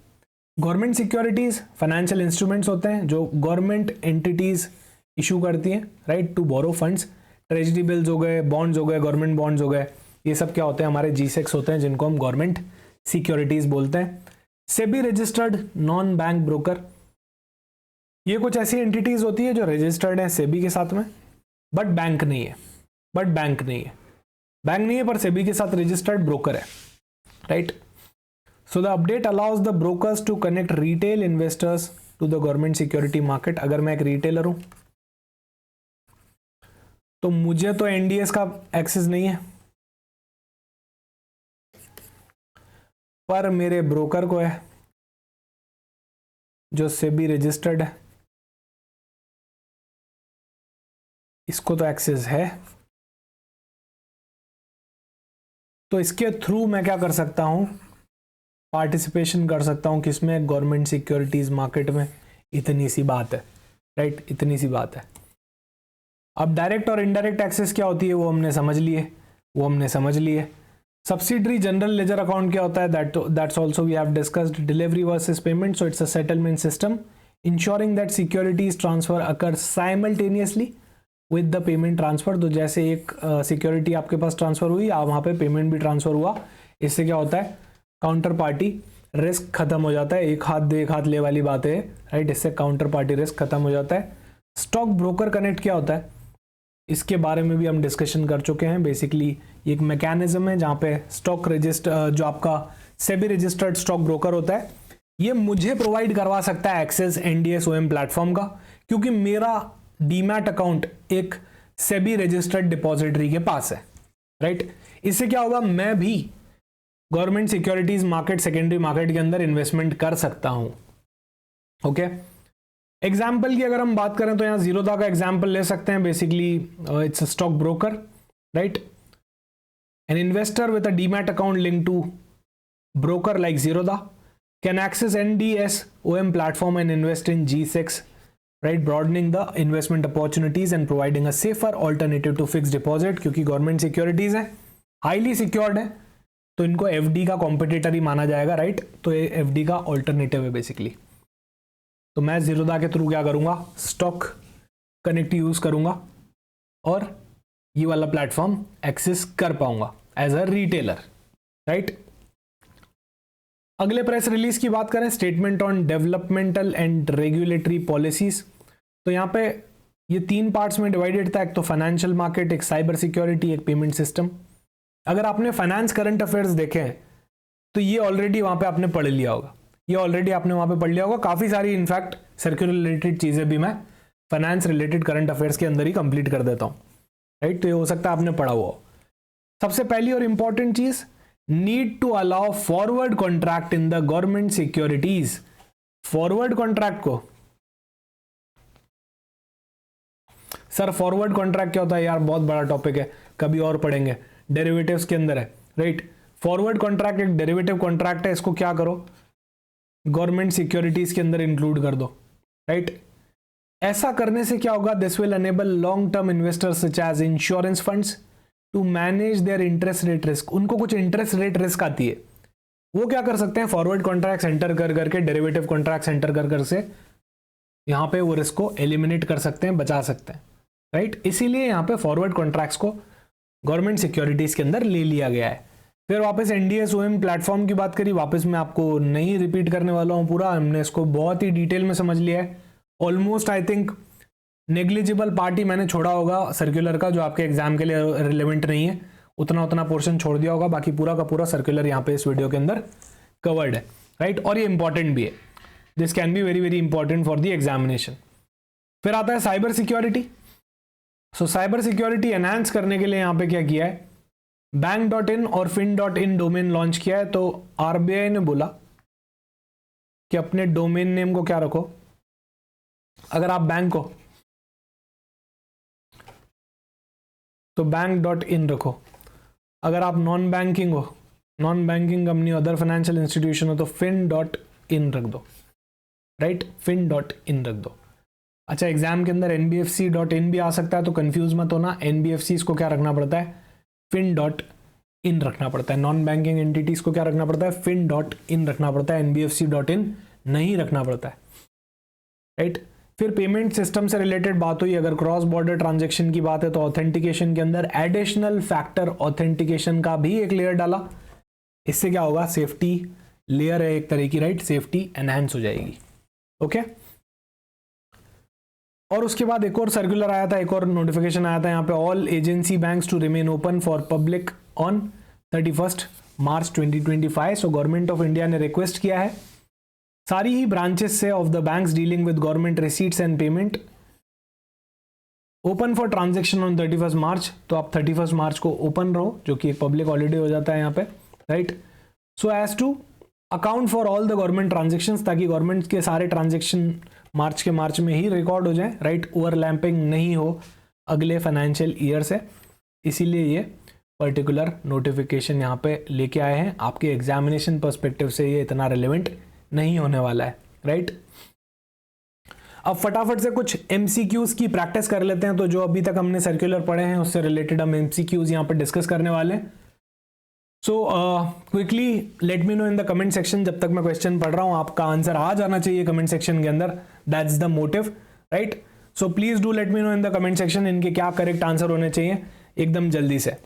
गवर्नमेंट सिक्योरिटीज फाइनेंशियल इंस्ट्रूमेंट्स होते हैं जो गवर्नमेंट एंटिटीज इशू करती हैं, right, to borrow funds. Treasury bills हो गए, बॉन्ड्स हो गए, गवर्नमेंट बॉन्ड्स हो गए, ये सब क्या होते हैं, हमारे GSECs होते हैं जिनको हम गवर्नमेंट सिक्योरिटीज बोलते हैं। SEBI registered non bank broker, ये कुछ ऐसी एंटिटीज होती है जो रजिस्टर्ड है सेबी के साथ में, बट बैंक नहीं है, बैंक नहीं है पर सेबी के साथ रजिस्टर्ड ब्रोकर है, right. So the update allows the brokers to connect retail investors to the government security market. अगर मैं एक रिटेलर हूं तो मुझे तो NDS का एक्सेस नहीं है, पर मेरे ब्रोकर को है जो सेबी रजिस्टर्ड है, इसको तो एक्सेस है। तो इसके थ्रू मैं क्या कर सकता हूं, पार्टिसिपेशन कर सकता हूं किसमें, गवर्नमेंट सिक्योरिटीज मार्केट में। इतनी सी बात है, राइट, इतनी सी बात है। अब डायरेक्ट और इनडायरेक्ट एक्सेस क्या होती है वो हमने समझ लिए। सब्सिडरी जनरल लेजर अकाउंट क्या होता है, that's also we have discussed. Delivery versus payment, so it's a settlement system ensuring that securities transfer occur simultaneously with the payment transfer. तो जैसे एक सिक्योरिटी आपके पास ट्रांसफर हुई, आप वहां पे पेमेंट भी ट्रांसफर हुआ इससे क्या होता है, काउंटर पार्टी रिस्क खत्म हो जाता है, एक हाथ दे एक हाथ ले वाली बात है, राइट। इससे काउंटर पार्टी रिस्क खत्म हो जाता है। स्टॉक ब्रोकर कनेक्ट क्या होता है, इसके बारे में भी हम डिस्कशन कर चुके हैं। बेसिकली एक मैकेनिज्म है जहाँ पे स्टॉक रजिस्टर, जो आपका सेबी रजिस्टर्ड स्टॉक ब्रोकर होता है, ये मुझे प्रोवाइड करवा सकता है एक्सेस एनडीएस ओएम प्लेटफॉर्म का, क्योंकि मेरा डीमैट अकाउंट एक सेबी रजिस्टर्ड डिपॉजिटरी के पास है, राइट। इससे क्या होगा, मैं भी government securities market, secondary market के अंदर इन्वेस्टमेंट कर सकता हूं। ओके, एग्जाम्पल की अगर हम बात करें तो यहां जीरोधा का एग्जाम्पल ले सकते हैं। Basically it's a stock broker, right. An investor with a demat account link to broker like Zerodha can access NDS OM platform and invest in G6, right, broadening the investment opportunities and providing a safer alternative to fixed deposit। क्योंकि government securities है, highly secured है, तो इनको FD का competitor ही माना जाएगा, right. तो ये एफडी का ऑल्टरनेटिव है बेसिकली। तो मैं जीरोधा के थ्रू क्या करूंगा, स्टॉक कनेक्ट यूज करूंगा और ये वाला प्लेटफॉर्म एक्सेस कर पाऊंगा एज अ रिटेलर, राइट। अगले प्रेस रिलीज की बात करें, statement on developmental and regulatory policies. तो यहाँ पे ये 3 पार्ट्स में डिवाइडेड था, एक तो फाइनेंशियल मार्केट, एक साइबर सिक्योरिटी, एक पेमेंट सिस्टम। अगर आपने फाइनेंस करंट अफेयर्स देखे हैं तो ये ऑलरेडी वहां पे आपने पढ़ लिया होगा, ये ऑलरेडी आपने वहां पे पढ़ लिया होगा। काफी सारी इनफैक्ट सर्कुलर रिलेटेड चीजें भी मैं फाइनेंस रिलेटेड करंट अफेयर्स के अंदर ही कंप्लीट कर देता हूं, राइट। तो ये हो सकता है आपने पढ़ा हुआ हो। सबसे पहली और इंपॉर्टेंट चीज, need to allow forward contract in the government securities. Forward contract को, सर फॉरवर्ड कॉन्ट्रैक्ट क्या होता है यार, बहुत बड़ा टॉपिक है, कभी और पढ़ेंगे। डेरिवेटिव्स के अंदर है, राइट। फॉरवर्ड कॉन्ट्रैक्ट एक डेरिवेटिव कॉन्ट्रैक्ट है, इसको क्या करो, गवर्नमेंट सिक्योरिटीज के अंदर इंक्लूड कर दो, राइट। ऐसा करने से क्या होगा, this will enable long term investors such as insurance funds to manage their interest rate risk. उनको कुछ इंटरेस्ट रेट रिस्क आती है, वो क्या कर सकते हैं, फॉरवर्ड कॉन्ट्रैक्ट एंटर कर करके, डेरिवेटिव कॉन्ट्रैक्ट एंटर कर कर से यहाँ पे वो रिस्क को एलिमिनेट कर सकते हैं, बचा सकते हैं, राइट। इसीलिए यहाँ पे फॉरवर्ड कॉन्ट्रैक्ट्स को गवर्नमेंट सिक्योरिटीज के अंदर ले लिया गया है। फिर वापस एनडीएस ओएम प्लेटफॉर्म की बात करी, वापस मैं आपको नहीं रिपीट करने वाला हूँ पूरा, हमने इसको बहुत ही डिटेल में समझ लिया है। Almost I think negligible part ही मैंने छोड़ा होगा सर्कुलर का, जो आपके एग्जाम के लिए रिलेवेंट नहीं है, उतना पोर्शन छोड़ दिया होगा, बाकी पूरा का पूरा सर्कुलर यहाँ पे इस वीडियो के अंदर कवर्ड है, राइट। और ये इंपॉर्टेंट भी है, this can be very very important for the examination. फिर आता है साइबर सिक्योरिटी। सो साइबर सिक्योरिटी एनहांस करने के लिए यहाँ पे क्या किया है, बैंक.in और fin.in डोमेन लॉन्च किया है। तो आरबीआई ने बोला कि अपने डोमेन नेम को क्या रखो, अगर आप बैंक हो तो बैंक.in रखो, अगर आप नॉन बैंकिंग हो, non banking company, other financial institution हो तो fin.in रख दो, राइट, fin.in रख दो। अच्छा, एग्जाम के अंदर nbfc.in भी आ सकता है, तो कंफ्यूज मत होना, nbfc को क्या रखना पड़ता है, fin.in रखना पड़ता है। नॉन बैंकिंग एंटिटीज को क्या रखना पड़ता है, fin.in रखना पड़ता है, nbfc.in नहीं रखना पड़ता है, राइट। फिर पेमेंट सिस्टम से रिलेटेड बात हुई, अगर क्रॉस बॉर्डर ट्रांजैक्शन की बात है तो ऑथेंटिकेशन के अंदर एडिशनल फैक्टर ऑथेंटिकेशन का भी एक लेयर डाला। इससे क्या होगा, सेफ्टी लेयर है एक तरह की, राइट, सेफ्टी एनहांस हो जाएगी, ओके। और उसके बाद एक और सर्कुलर आया था, एक और नोटिफिकेशन आया था यहाँ पे, all agency banks to remain open for public on 31 March 2025। So government of India ने रिक्वेस्ट किया है सारी ही ब्रांचेस से of the banks dealing with government receipts and payment open for transaction on 31 March. तो आप 31 मार्च को ओपन रहो, जो कि एक पब्लिक हॉलीडे हो जाता है यहाँ पे, right. So as to account for all the government transactions, ताकि गवर्नमेंट के सारे ट्रांजेक्शन मार्च में ही रिकॉर्ड हो जाए, राइट, ओवरलैपिंग नहीं हो अगले फाइनेंशियल ईयर से। इसीलिए ये पर्टिकुलर नोटिफिकेशन यहाँ पे लेके आए हैं। आपके एग्जामिनेशन पर्सपेक्टिव से ये इतना रिलेवेंट नहीं होने वाला है, राइट। अब फटाफट से कुछ एमसीक्यूज की प्रैक्टिस कर लेते हैं। तो जो अभी तक हमने सर्कुलर पढ़े हैं उससे रिलेटेड हम एमसीक्यूज यहाँ पे डिस्कस करने वाले हैं। So quickly let me know in the comment section, जब तक मैं क्वेश्चन पढ़ रहा हूँ आपका आंसर आ जाना चाहिए कमेंट सेक्शन के अंदर, that's the motive, right. So please do let me know in the comment section इनके क्या करेक्ट आंसर होने चाहिए एकदम जल्दी से।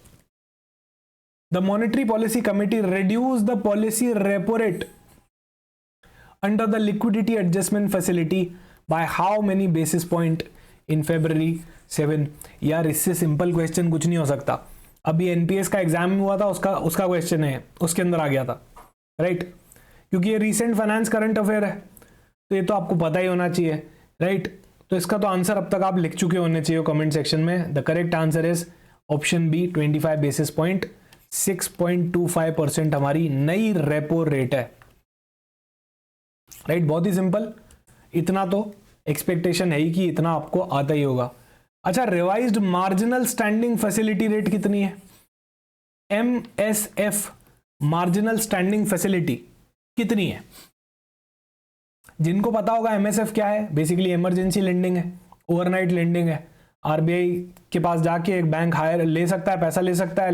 The monetary policy committee reduce the policy repo rate under the liquidity adjustment facility by how many basis point in February 7। यार इससे simple question कुछ नहीं हो सकता। अभी एनपीएस का एग्जाम हुआ था, उसका क्वेश्चन है, उसके अंदर आ गया था, राइट? क्योंकि ये रीसेंट फाइनेंस करंट अफेयर है, तो ये तो आपको पता ही होना चाहिए, राइट? तो इसका तो आंसर अब तक आप लिख चुके होने चाहिए कमेंट सेक्शन में। The correct answer is option B, 25 basis point, 6.25% हमारी नई रेपो रेट है, राइट? बहुत ही सिंपल, इतना तो एक्सपेक्टेशन है ही कि इतना आपको आता ही होगा। अच्छा, revised marginal standing facility rate कितनी है? MSF मार्जिनल स्टैंडिंग फैसिलिटी कितनी है? जिनको पता होगा MSF क्या है, बेसिकली इमरजेंसी लेंडिंग है, ओवरनाइट लेंडिंग है। आरबीआई के पास जाके एक बैंक हायर ले सकता है, पैसा ले सकता है,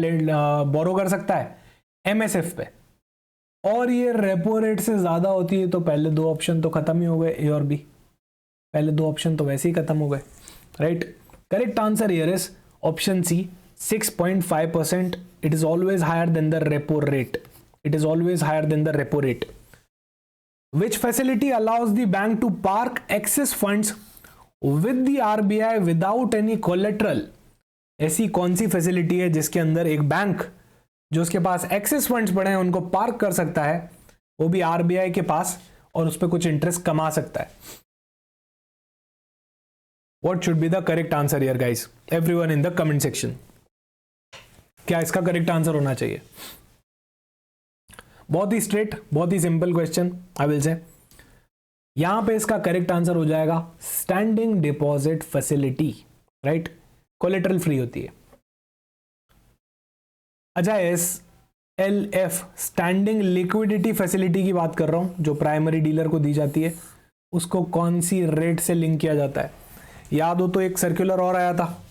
बोरो कर सकता है MSF पे, और ये रेपो रेट से ज्यादा होती है तो पहले दो ऑप्शन तो खत्म ही हो गए, ए और बी। पहले दो ऑप्शन तो वैसे ही खत्म हो गए, right? Correct answer here is option C, 6.5%. It is always higher than the repo rate, it is always higher than the repo rate. Which facility allows the bank to park excess funds with the RBI without any collateral? ऐसी कौन सी facility है जिसके अंदर एक bank जो उसके पास access funds पड़े हैं उनको पार्क कर सकता है, वो भी आरबीआई के पास, और उस पर कुछ इंटरेस्ट कमा सकता है? What should be the correct answer here, guys? Everyone in the comment section. क्या इसका करेक्ट आंसर होना चाहिए? बहुत ही स्ट्रेट, बहुत ही simple question, I will say यहां पे इसका करेक्ट आंसर हो जाएगा standing deposit facility, right? Collateral free होती है। अच्छा, SLF स्टैंडिंग लिक्विडिटी फैसिलिटी की बात कर रहा हूं, जो प्राइमरी डीलर को दी जाती है, उसको कौन सी रेट से लिंक किया जाता है? याद हो तो एक सर्कुलर और आया था,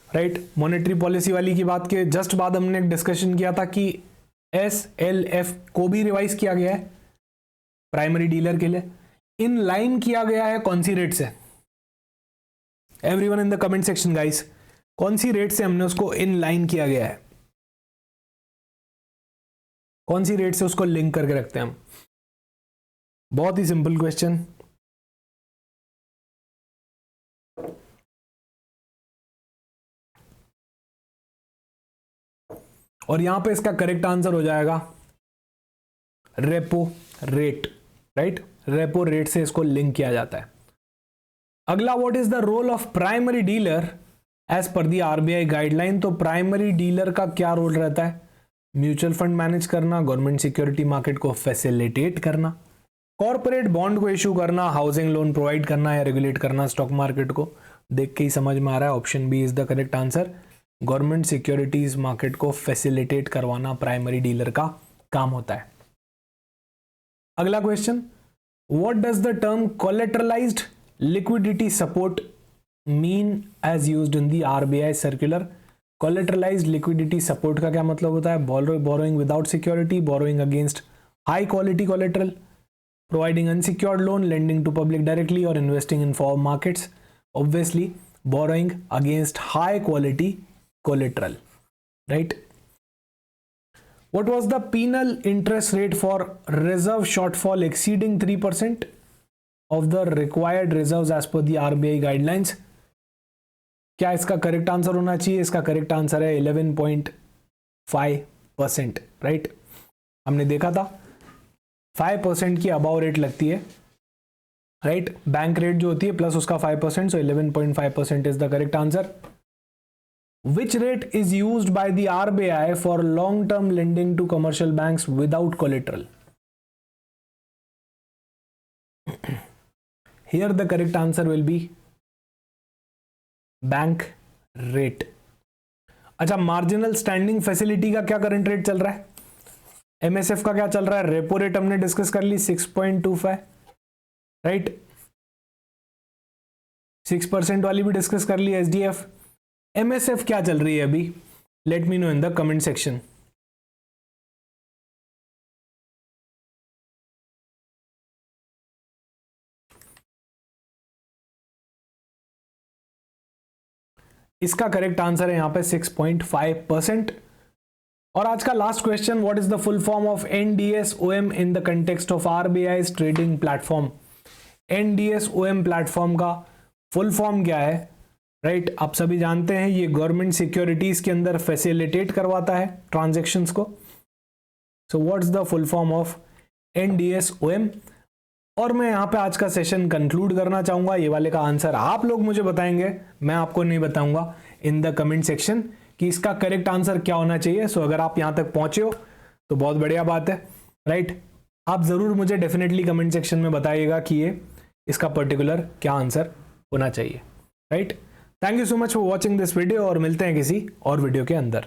राइट? मॉनेटरी पॉलिसी वाली की बात के जस्ट बाद हमने एक डिस्कशन किया था कि SLF को भी रिवाइज किया गया है प्राइमरी डीलर के लिए, इन लाइन किया गया है कौन सी रेट से? Everyone in the comment section guys, कौन सी रेट से हमने उसको इन लाइन किया गया है? कौन सी रेट से उसको लिंक करके रखते हैं हम? बहुत ही सिंपल क्वेश्चन। और यहां पे इसका करेक्ट आंसर हो जाएगा repo rate, right? Repo rate से इसको लिंक किया जाता है। अगला, what is the role of primary dealer as per the RBI guideline? तो प्राइमरी डीलर का क्या रोल रहता है? म्यूचुअल फंड मैनेज करना, गवर्नमेंट सिक्योरिटी मार्केट को फैसिलिटेट करना, कॉर्पोरेट बॉन्ड को इशू करना, हाउसिंग लोन प्रोवाइड करना या रेगुलेट करना स्टॉक मार्केट को। देख के ही समझ में आ रहा है, option B is the correct answer. Government securities market को फैसिलिटेट करवाना प्राइमरी डीलर का काम होता है। अगला question, what does the term collateralised liquidity support mean as used in the RBI circular? Collateralised liquidity support का क्या मतलब होता है? Borrowing without security, borrowing against high quality collateral, providing unsecured loan, lending to public directly और investing in form markets. Obviously borrowing against high quality collateral, right? What was the penal interest rate for reserve shortfall exceeding 3% of the required reserves as per the RBI guidelines? क्या इसका correct answer होना चाहिए? इसका correct answer है 11.5%, right? हमने देखा था 5% की अबाव रेट लगती है, राइट? बैंक रेट जो होती है प्लस उसका 5%, so 11.5% is the correct answer. Which rate is used by the RBI for long-term lending to commercial banks without collateral? Here the correct answer will be bank rate. अच्छा, marginal standing facility का क्या current rate चल रहा है? MSF का क्या चल रहा है? रेपो रेट हमने डिस्कस कर ली 6.25, राइट? 6% वाली भी डिस्कस कर ली SDF। MSF क्या चल रही है अभी? Let me know in the comment section. इसका करेक्ट आंसर है यहां पे 6.5%। और आज का last question, what is the full form of NDS-OM in the context of RBI's trading platform. NDS-OM platform का फुल फॉर्म क्या है, राइट? आप सभी जानते हैं ये गवर्नमेंट सिक्योरिटीज के अंदर फैसिलिटेट करवाता है ट्रांजैक्शंस को। So what's the full form of NDS-OM। और मैं यहाँ पे आज का सेशन कंक्लूड करना चाहूंगा। ये वाले का आंसर आप लोग मुझे बताएंगे, मैं आपको नहीं बताऊंगा इन द कमेंट सेक्शन कि इसका करेक्ट आंसर क्या होना चाहिए। सो अगर आप यहाँ तक पहुंचे हो तो बहुत बढ़िया बात है, राइट? आप जरूर मुझे डेफिनेटली कमेंट सेक्शन में बताइएगा कि ये इसका पर्टिकुलर क्या आंसर होना चाहिए, right? Thank you so much for watching this video और मिलते हैं किसी और वीडियो के अंदर।